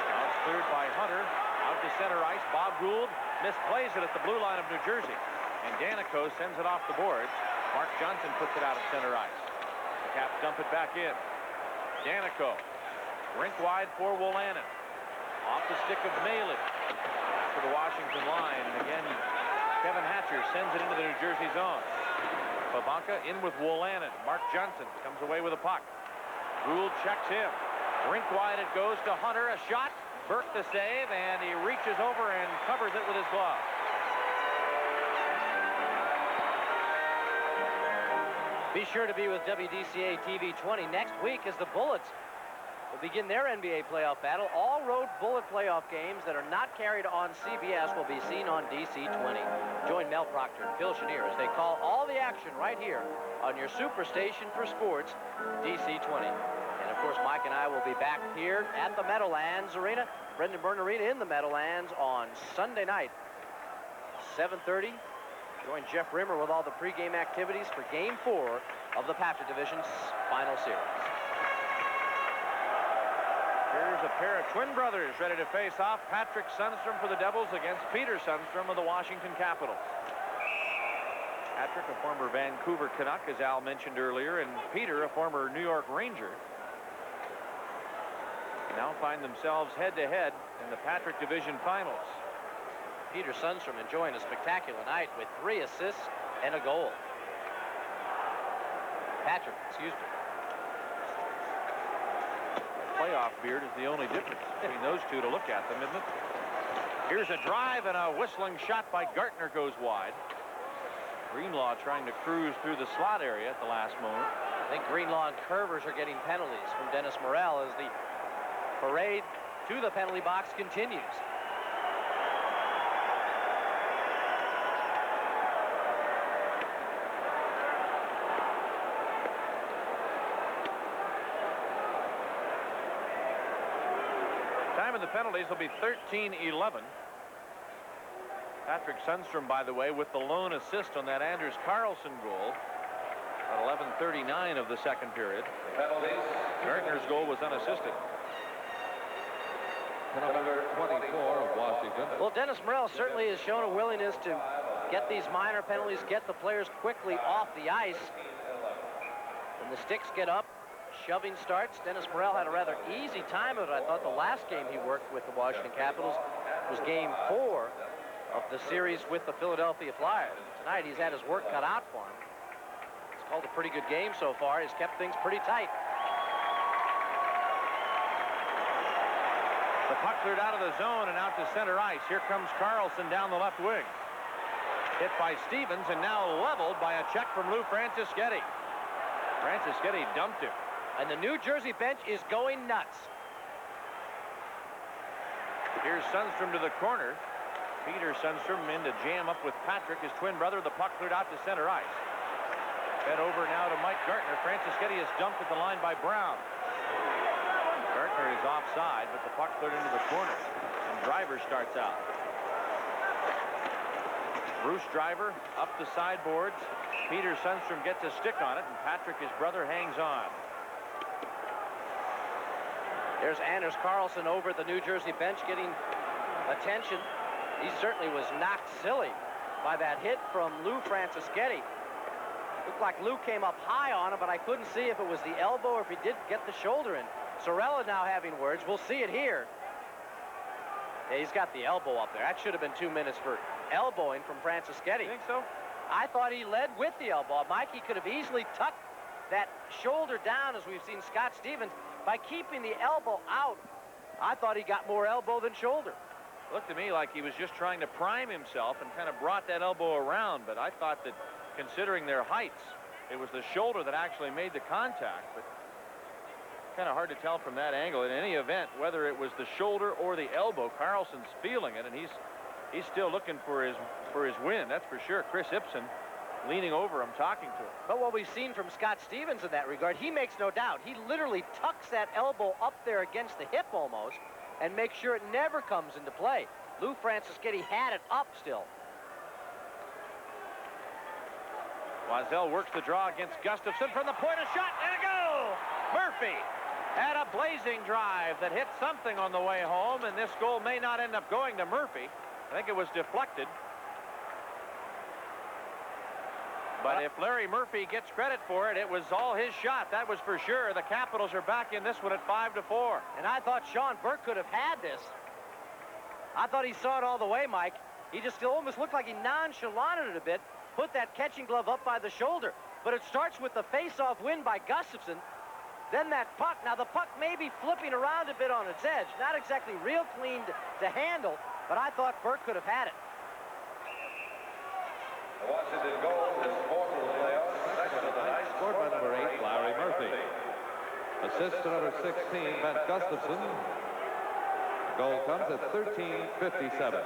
Now it's cleared by Hunter. Out to center ice. Bob Gould misplays it at the blue line of New Jersey. And Danico sends it off the boards. Mark Johnson puts it out at center ice. The Caps dump it back in. Danico. Rink wide for Wolanin. Off the stick of Maley. After the Washington line. And again, Kevin Hatcher sends it into the New Jersey zone. Pavanka in with Wolanin. Mark Johnson comes away with a puck. Gould checks him. Rink wide it goes to Hunter. A shot. Burke the save, and he reaches over and covers it with his glove. Be sure to be with WDCA TV 20 next week as the Bullets will begin their NBA playoff battle. All road bullet playoff games that are not carried on CBS will be seen on DC-20. Join Mel Proctor and Phil Chenier as they call all the action right here on your superstation for sports, DC-20. And of course, Mike and I will be back here at the Meadowlands Arena, Brendan Byrne Arena in the Meadowlands on Sunday night, 7:30. Join Jeff Rimmer with all the pregame activities for Game 4 of the Patrick Division's final series. Here's a pair of twin brothers ready to face off. Patrick Sundstrom for the Devils against Peter Sundstrom of the Washington Capitals. Patrick, a former Vancouver Canuck, as Al mentioned earlier, and Peter, a former New York Ranger. Now find themselves head-to-head in the Patrick Division Finals. Peter Sundstrom enjoying a spectacular night with 3 assists and a goal. Patrick, excuse me. Playoff beard is the only difference between those two to look at them, isn't it? Here's a drive, and a whistling shot by Gartner goes wide. Greenlaw trying to cruise through the slot area at the last moment. I think Greenlaw and Curvers are getting penalties from Dennis Morrell as the parade to the penalty box continues. Time of the penalties will be 13-11. Patrick Sundstrom, by the way, with the lone assist on that Anders Carlson goal at 11:39 of the second period. Gardner's goal was unassisted. Number 24 of Washington. Well, Dennis Morrell certainly has shown a willingness to get these minor penalties, get the players quickly off the ice. When the sticks get up, shoving starts. Dennis Morrell had a rather easy time of it. I thought the last game he worked with the Washington Capitals was Game 4 of the series with the Philadelphia Flyers. Tonight he's had his work cut out for him. It's called a pretty good game so far. He's kept things pretty tight. The puck cleared out of the zone and out to center ice. Here comes Carlson down the left wing. Hit by Stevens and now leveled by a check from Lou Franceschetti. Franceschetti dumped him. And the New Jersey bench is going nuts. Here's Sundstrom to the corner. Peter Sundstrom in to jam up with Patrick, his twin brother. The puck cleared out to center ice. Head over now to Mike Gartner. Franceschetti is dumped at the line by Brown. Gartner is offside, but the puck cleared into the corner. And Driver starts out. Bruce Driver up the sideboards. Peter Sundstrom gets a stick on it, and Patrick, his brother, hangs on. There's Anders Carlson over at the New Jersey bench getting attention. He certainly was knocked silly by that hit from Lou Franceschetti. Looked like Lou came up high on him, but I couldn't see if it was the elbow or if he did get the shoulder in. Sorella now having words. We'll see it here. Yeah, he's got the elbow up there. That should have been 2 minutes for elbowing from Franceschetti. You think so? I thought he led with the elbow. Mike, he could have easily tucked that shoulder down, as we've seen Scott Stevens, by keeping the elbow out. I thought he got more elbow than shoulder. Looked to me like he was just trying to prime himself and kind of brought that elbow around, but I thought that considering their heights, it was the shoulder that actually made the contact, but kind of hard to tell from that angle. In any event, whether it was the shoulder or the elbow, Carlson's feeling it, and he's still looking for his win, that's for sure. Chris Ibsen leaning over him, talking to him. But what we've seen from Scott Stevens in that regard, he makes no doubt. He literally tucks that elbow up there against the hip almost and makes sure it never comes into play. Lou Franceschetti had it up still. Loiselle works the draw against Gustafson from the point, a shot and a goal! Murphy had a blazing drive that hit something on the way home, and this goal may not end up going to Murphy. I think it was deflected. But if Larry Murphy gets credit for it, it was all his shot. That was for sure. The Capitals are back in this one at 5-4. And I thought Sean Burke could have had this. I thought he saw it all the way, Mike. He just almost looked like he nonchalanted it a bit, put that catching glove up by the shoulder. But it starts with the face-off win by Gustafson. Then that puck. Now, the puck may be flipping around a bit on its edge. Not exactly real clean to handle, but I thought Burke could have had it. The Washington goal is fourth of the playoffs, second of the night, Scored by number 8, Larry Murphy. Assist to number 16, Ben Gustafson. Goal comes at 13:57.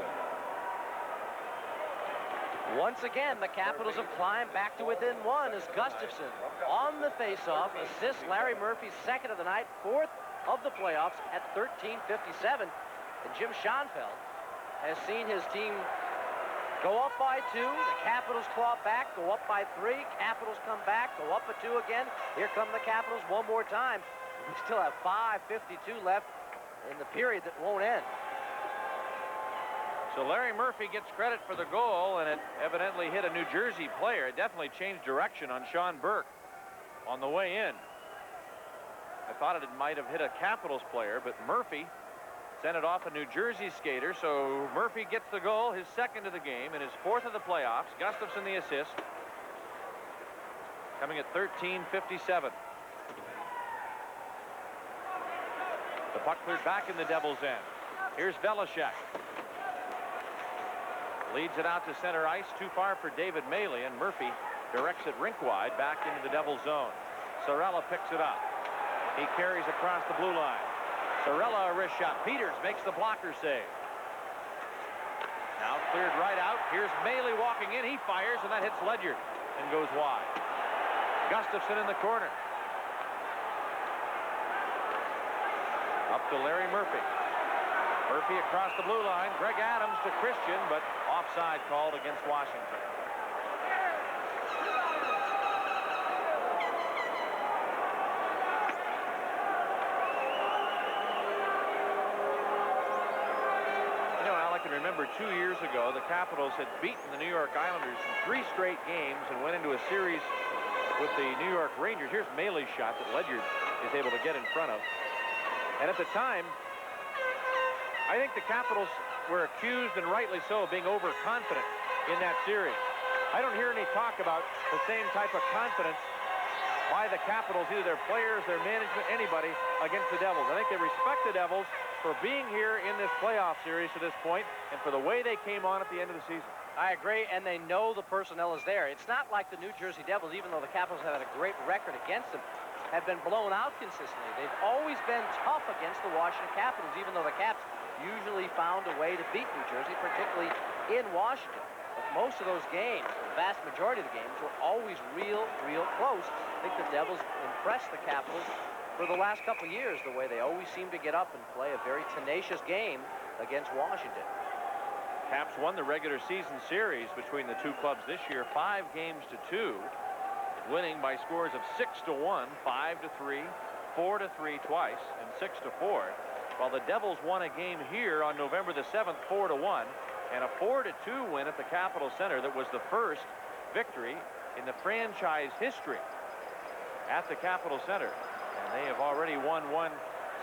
Once again, the Capitals have climbed back to within one as Gustafson on the faceoff assists Larry Murphy's second of the night, fourth of the playoffs at 13:57. And Jim Schoenfeld has seen his team go up by 2. The Capitals claw back, go up by 3. Capitals come back, go up by 2 again. Here come the Capitals one more time. We still have 5:52 left in the period that won't end. So Larry Murphy gets credit for the goal, and it evidently hit a New Jersey player. It definitely changed direction on Sean Burke on the way in. I thought it might have hit a Capitals player, but Murphy sent it off a New Jersey skater. So Murphy gets the goal, his second of the game, and his fourth of the playoffs. Gustafson the assist. Coming at 13:57. The puck cleared back in the Devils' end. Here's Velishek. Leads it out to center ice, too far for David Maley, and Murphy directs it rink wide back into the Devils' zone. Sorella picks it up. He carries across the blue line. Sorella a wrist shot. Peters makes the blocker save. Now cleared right out. Here's Maley walking in. He fires, and that hits Ledyard and goes wide. Gustafson in the corner. Up to Larry Murphy. Murphy across the blue line. Greg Adams to Christian, but offside called against Washington. You know, Al, I can remember 2 years ago, the Capitals had beaten the New York Islanders in 3 straight games and went into a series with the New York Rangers. Here's Maley's shot that Ledyard is able to get in front of. And at the time, I think the Capitals were accused, and rightly so, of being overconfident in that series. I don't hear any talk about the same type of confidence by the Capitals, either their players, their management, anybody, against the Devils. I think they respect the Devils for being here in this playoff series to this point and for the way they came on at the end of the season. I agree, and they know the personnel is there. It's not like the New Jersey Devils, even though the Capitals have had a great record against them, have been blown out consistently. They've always been tough against the Washington Capitals, even though the Caps usually found a way to beat New Jersey, particularly in Washington. But most of those games, the vast majority of the games, were always real close. I think the Devils impressed the Capitals for the last couple of years, the way they always seem to get up and play a very tenacious game against Washington. Caps won the regular season series between the two clubs this year, 5-2, winning by scores of 6-1, 5-3, 4-3 twice, and 6-4. While the Devils won a game here on November the 7th, 4-1, and a 4-2 win at the Capitol Center that was the first victory in the franchise history at the Capitol Center. And they have already won one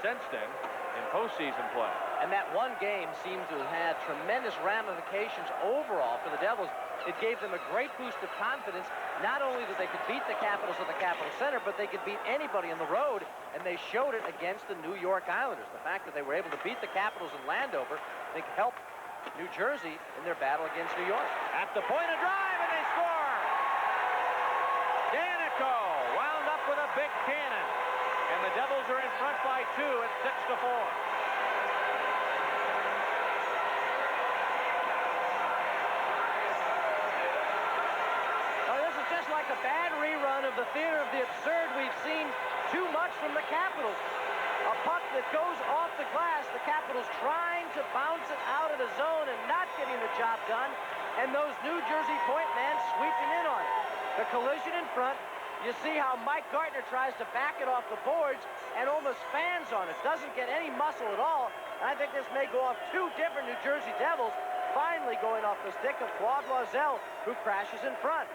since then in postseason play. And that one game seemed to have had tremendous ramifications overall for the Devils. It gave them a great boost of confidence, not only that they could beat the Capitals at the Capitol Center, but they could beat anybody on the road, and they showed it against the New York Islanders. The fact that they were able to beat the Capitals in Landover, I think, helped New Jersey in their battle against New York. At the point of drive, and they score! Danico wound up with a big cannon, and the Devils are in front by 2 at 6-4. Like a bad rerun of the theater of the absurd we've seen too much from the Capitals. A puck that goes off the glass, the Capitals trying to bounce it out of the zone and not getting the job done, and those New Jersey point men sweeping in on it. The collision in front, you see how Mike Gartner tries to back it off the boards and almost fans on it. Doesn't get any muscle at all. And I think this may go off 2 different New Jersey Devils, finally going off the stick of Claude Loiselle, who crashes in front.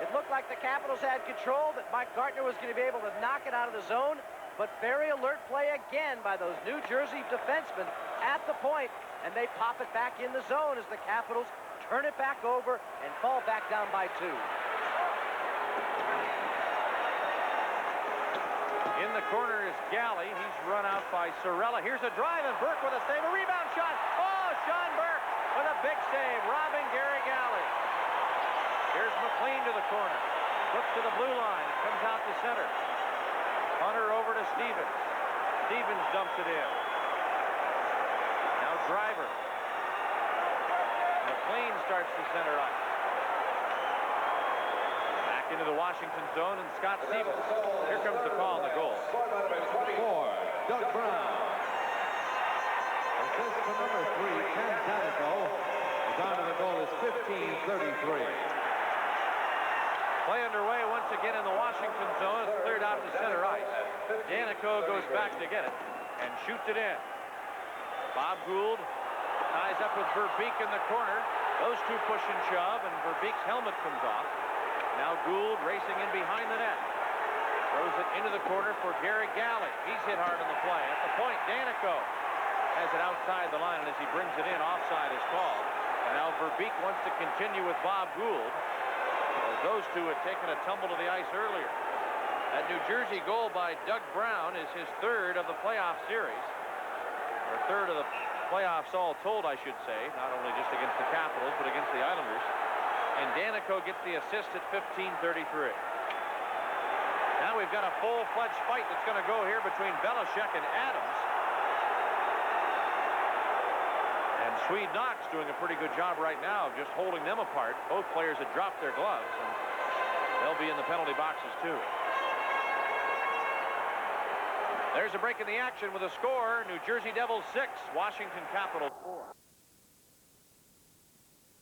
It looked like the Capitals had control, that Mike Gartner was going to be able to knock it out of the zone, but very alert play again by those New Jersey defensemen at the point, and they pop it back in the zone as the Capitals turn it back over and fall back down by 2. In the corner is Galley. He's run out by Sorella. Here's a drive, and Burke with a save. A rebound shot. Oh, Sean Burke with a big save, robbing Gary Galley. Here's McLean to the corner. Looks to the blue line. Comes out to center. Hunter over to Stevens. Stevens dumps it in. Now Driver. McLean starts to center ice. Back into the Washington zone, and Scott Stevens. Here comes the call on the goal. For Doug Brown. Assist to number 3, Ken Danico. The time of the goal is 15:33. Play underway once again in the Washington zone. It's cleared out to center ice. Danico goes back to get it and shoots it in. Bob Gould ties up with Verbeek in the corner. Those two push and shove, and Verbeek's helmet comes off. Now Gould racing in behind the net. Throws it into the corner for Gary Galley. He's hit hard on the play. At the point, Danico has it outside the line, and as he brings it in, offside is called. And now Verbeek wants to continue with Bob Gould, as those two had taken a tumble to the ice earlier. That New Jersey goal by Doug Brown is his third of the playoff series, or third of the playoffs all told, I should say, not only just against the Capitals, but against the Islanders. And Danico gets the assist at 15:33. Now we've got a full-fledged fight that's going to go here between Belichick and Adams. And Swede Knox doing a pretty good job right now of just holding them apart. Both players had dropped their gloves, and they'll be in the penalty boxes too. There's a break in the action with a score. New Jersey Devils 6, Washington Capitals 4.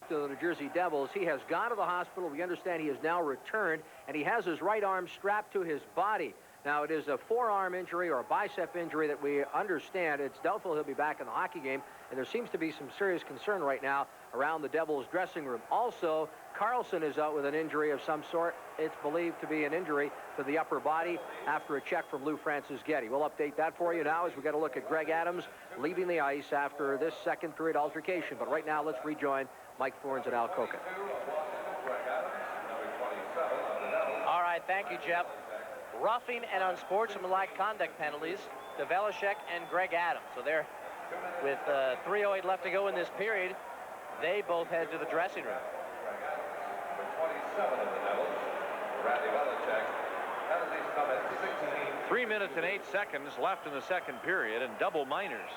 To the New Jersey Devils, he has gone to the hospital. We understand he has now returned, and he has his right arm strapped to his body. Now, it is a forearm injury or a bicep injury that we understand. It's doubtful he'll be back in the hockey game, and there seems to be some serious concern right now around the Devils dressing room. Also, Carlson is out with an injury of some sort. It's believed to be an injury to the upper body after a check from Lou Francis-Getty. We'll update that for you now as we get a look at Greg Adams leaving the ice after this second period altercation. But right now, let's rejoin Mike Thorns and Al Koken. All right, thank you, Jeff. Roughing and unsportsmanlike conduct penalties to Belichick and Greg Adams. So they're, with 3:08 left to go in this period, they both head to the dressing room. 27 of the Devils, Randy Belichick. Penalties come at 16. 3 minutes and 8 seconds left in the second period, and double minors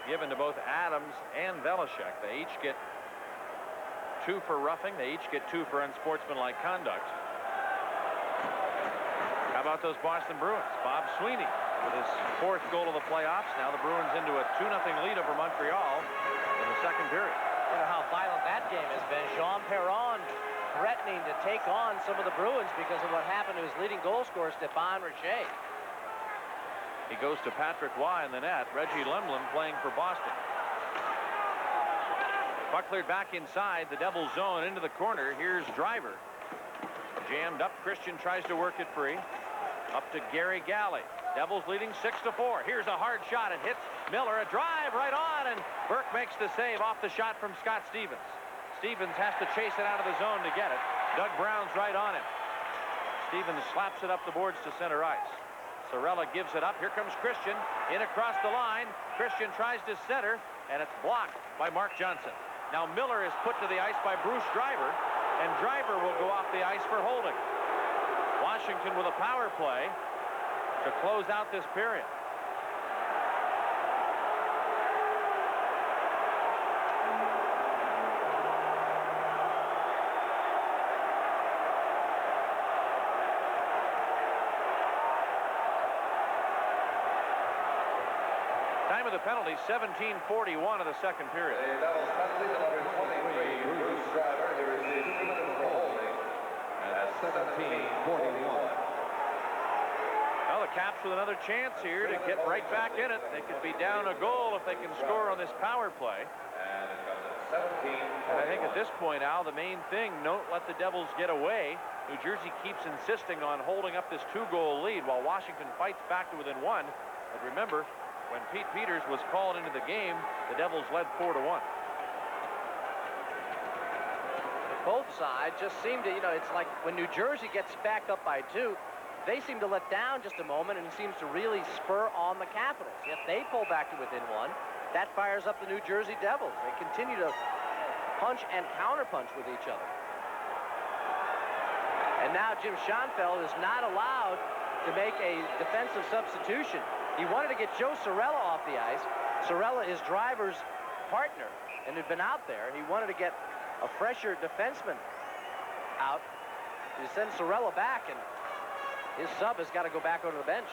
given to both Adams and Belichick. They each get 2 for roughing. They each get 2 for unsportsmanlike conduct. How about those Boston Bruins? Bob Sweeney with his 4th goal of the playoffs. Now the Bruins into a 2-0 lead over Montreal in the second period. Wonder how violent that game has been. Jean Perron threatening to take on some of the Bruins because of what happened to his leading goal scorer, Stéphane Richer. He goes to Patrick Waugh in the net. Reggie Lemlin playing for Boston. Puck cleared back inside the Devils zone into the corner. Here's Driver. Jammed up. Christian tries to work it free. Up to Gary Galley. Devils leading 6-4. Here's a hard shot. It hits Miller. A drive right on, and Burke makes the save off the shot from Scott Stevens. Stevens has to chase it out of the zone to get it. Doug Brown's right on him. Stevens slaps it up the boards to center ice. Sorella gives it up. Here comes Christian in across the line. Christian tries to center, and it's blocked by Mark Johnson. Now Miller is put to the ice by Bruce Driver, and Driver will go off the ice for holding. Washington with a power play to close out this period. Time of the penalty, 17:41 of the second period. The Devils penalty to number 23, Bruce Driver. He received 2 minutes for holding at 17:41. Well, the Caps with another chance here to get right back in it. They could be down a goal if they can score on this power play. And it comes at 17:41. And I think at this point, Al, the main thing, don't let the Devils get away. New Jersey keeps insisting on holding up this 2-goal lead while Washington fights back to within 1. But remember, when Pete Peters was called into the game, the Devils led 4-1. Both sides just seem to, it's like when New Jersey gets back up by 2, they seem to let down just a moment, and it seems to really spur on the Capitals. If they pull back to within 1, that fires up the New Jersey Devils. They continue to punch and counterpunch with each other. And now Jim Schoenfeld is not allowed to make a defensive substitution. He wanted to get Joe Sorella off the ice. Sorella, his driver's partner, and had been out there. He wanted to get a fresher defenseman out. He sends Sorella back, and his sub has got to go back onto the bench.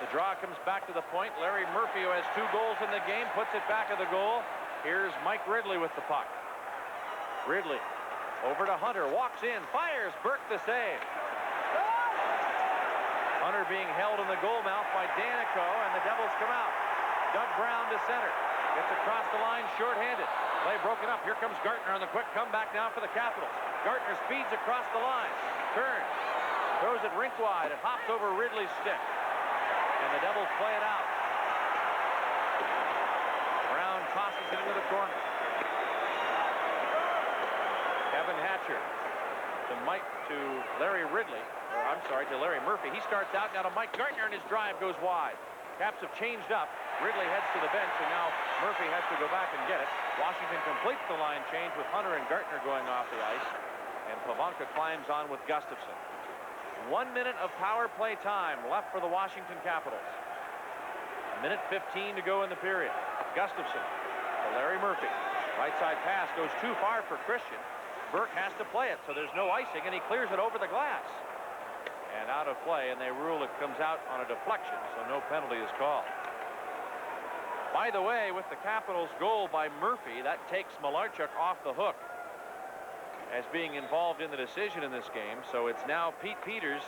The draw comes back to the point. Larry Murphy, who has 2 goals in the game, puts it back of the goal. Here's Mike Ridley with the puck. Ridley over to Hunter, walks in, fires, Burke the save. Hunter being held in the goal mouth by Danico, and the Devils come out. Doug Brown to center. Gets across the line, shorthanded. Play broken up. Here comes Gartner on the quick comeback now for the Capitals. Gartner speeds across the line. Turns. Throws it rink wide. It hops over Ridley's stick. And the Devils play it out. Brown tosses it into the corner. Kevin Hatcher to Larry Ridley. Or I'm sorry, to Larry Murphy. He starts out now to Mike Gartner, and his drive goes wide. Caps have changed up. Ridley heads to the bench, and now Murphy has to go back and get it. Washington completes the line change with Hunter and Gartner going off the ice. And Pavanka climbs on with Gustafson. 1 minute of power play time left for the Washington Capitals. 1:15 to go in the period. Gustafson to Larry Murphy. Right side pass goes too far for Christian. Burke has to play it, so there's no icing, and he clears it over the glass. And out of play, and they rule it comes out on a deflection, so no penalty is called. By the way, with the Capitals' goal by Murphy, that takes Malarchuk off the hook as being involved in the decision in this game. So it's now Pete Peters'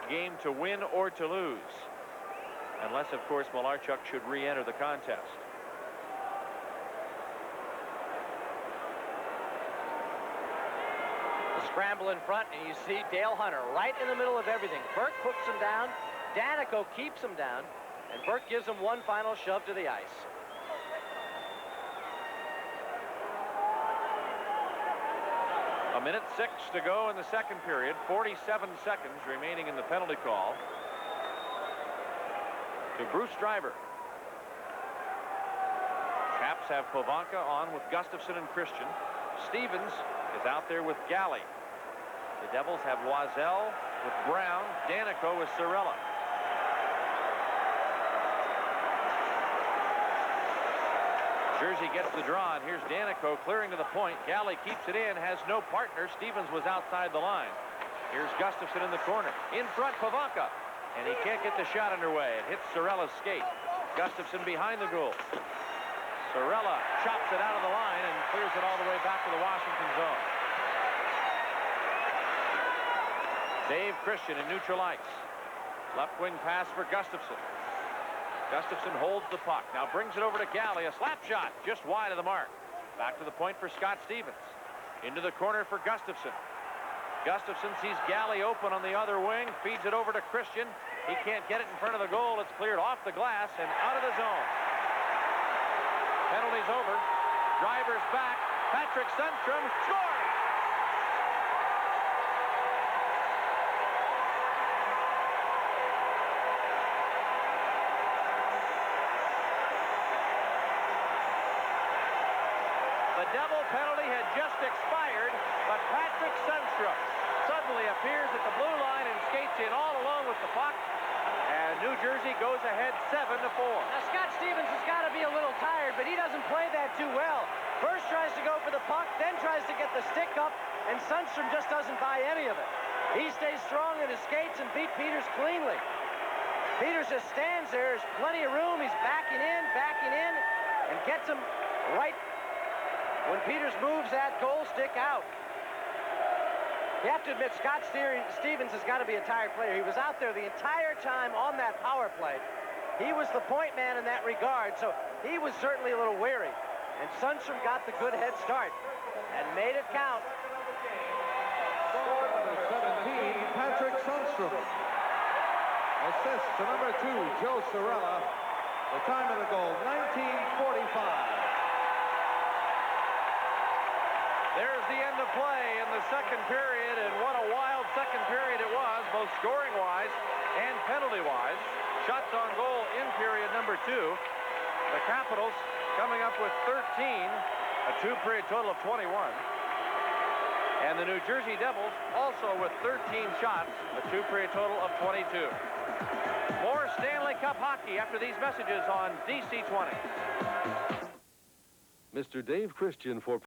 game to win or to lose. Unless, of course, Malarchuk should re-enter the contest. Scramble in front, and you see Dale Hunter right in the middle of everything. Burke puts him down. Danico keeps him down. And Burke gives him one final shove to the ice. A minute 6 to go in the second period. 47 seconds remaining in the penalty call. To Bruce Driver. Caps have Pavanka on with Gustafson and Christian. Stevens is out there with Galley. The Devils have Loiselle with Brown. Danico with Sorella. Jersey gets the draw, and here's Danico clearing to the point. Galley keeps it in, has no partner. Stevens was outside the line. Here's Gustafson in the corner. In front, Pavanka. And he can't get the shot underway. It hits Sorella's skate. Gustafson behind the goal. Sorella chops it out of the line and clears it all the way back to the Washington zone. Dave Christian in neutral ice. Left wing pass for Gustafson. Gustafson holds the puck. Now brings it over to Galley. A slap shot just wide of the mark. Back to the point for Scott Stevens. Into the corner for Gustafson. Gustafson sees Galley open on the other wing. Feeds it over to Christian. He can't get it in front of the goal. It's cleared off the glass and out of the zone. Penalty's over. Driver's back. Patrick Sundstrom scores! The double penalty had just expired, but Patrick Sundstrom suddenly appears at the blue line and skates in all alone with the puck. And New Jersey goes ahead 7-4. Now, Scott Stevens has got to be a little tired, but he doesn't play that too well. First tries to go for the puck, then tries to get the stick up, and Sundstrom just doesn't buy any of it. He stays strong in his skates and beat Peters cleanly. Peters just stands there. There's plenty of room. He's backing in, and gets him right when Peters moves that goal stick out. You have to admit, Scott Stevens has got to be a tired player. He was out there the entire time on that power play. He was the point man in that regard, so he was certainly a little weary. And Sundstrom got the good head start and made it count. Number 17, Patrick Sundstrom. Assist to number 2, Joe Sorella. The time of the goal, 19:45. There's the end of play in the second period, and what a wild second period it was, both scoring-wise and penalty-wise. Shots on goal in period number 2. The Capitals coming up with 13, a two-period total of 21. And the New Jersey Devils also with 13 shots, a two-period total of 22. More Stanley Cup hockey after these messages on DC 20. Mr. Dave Christian for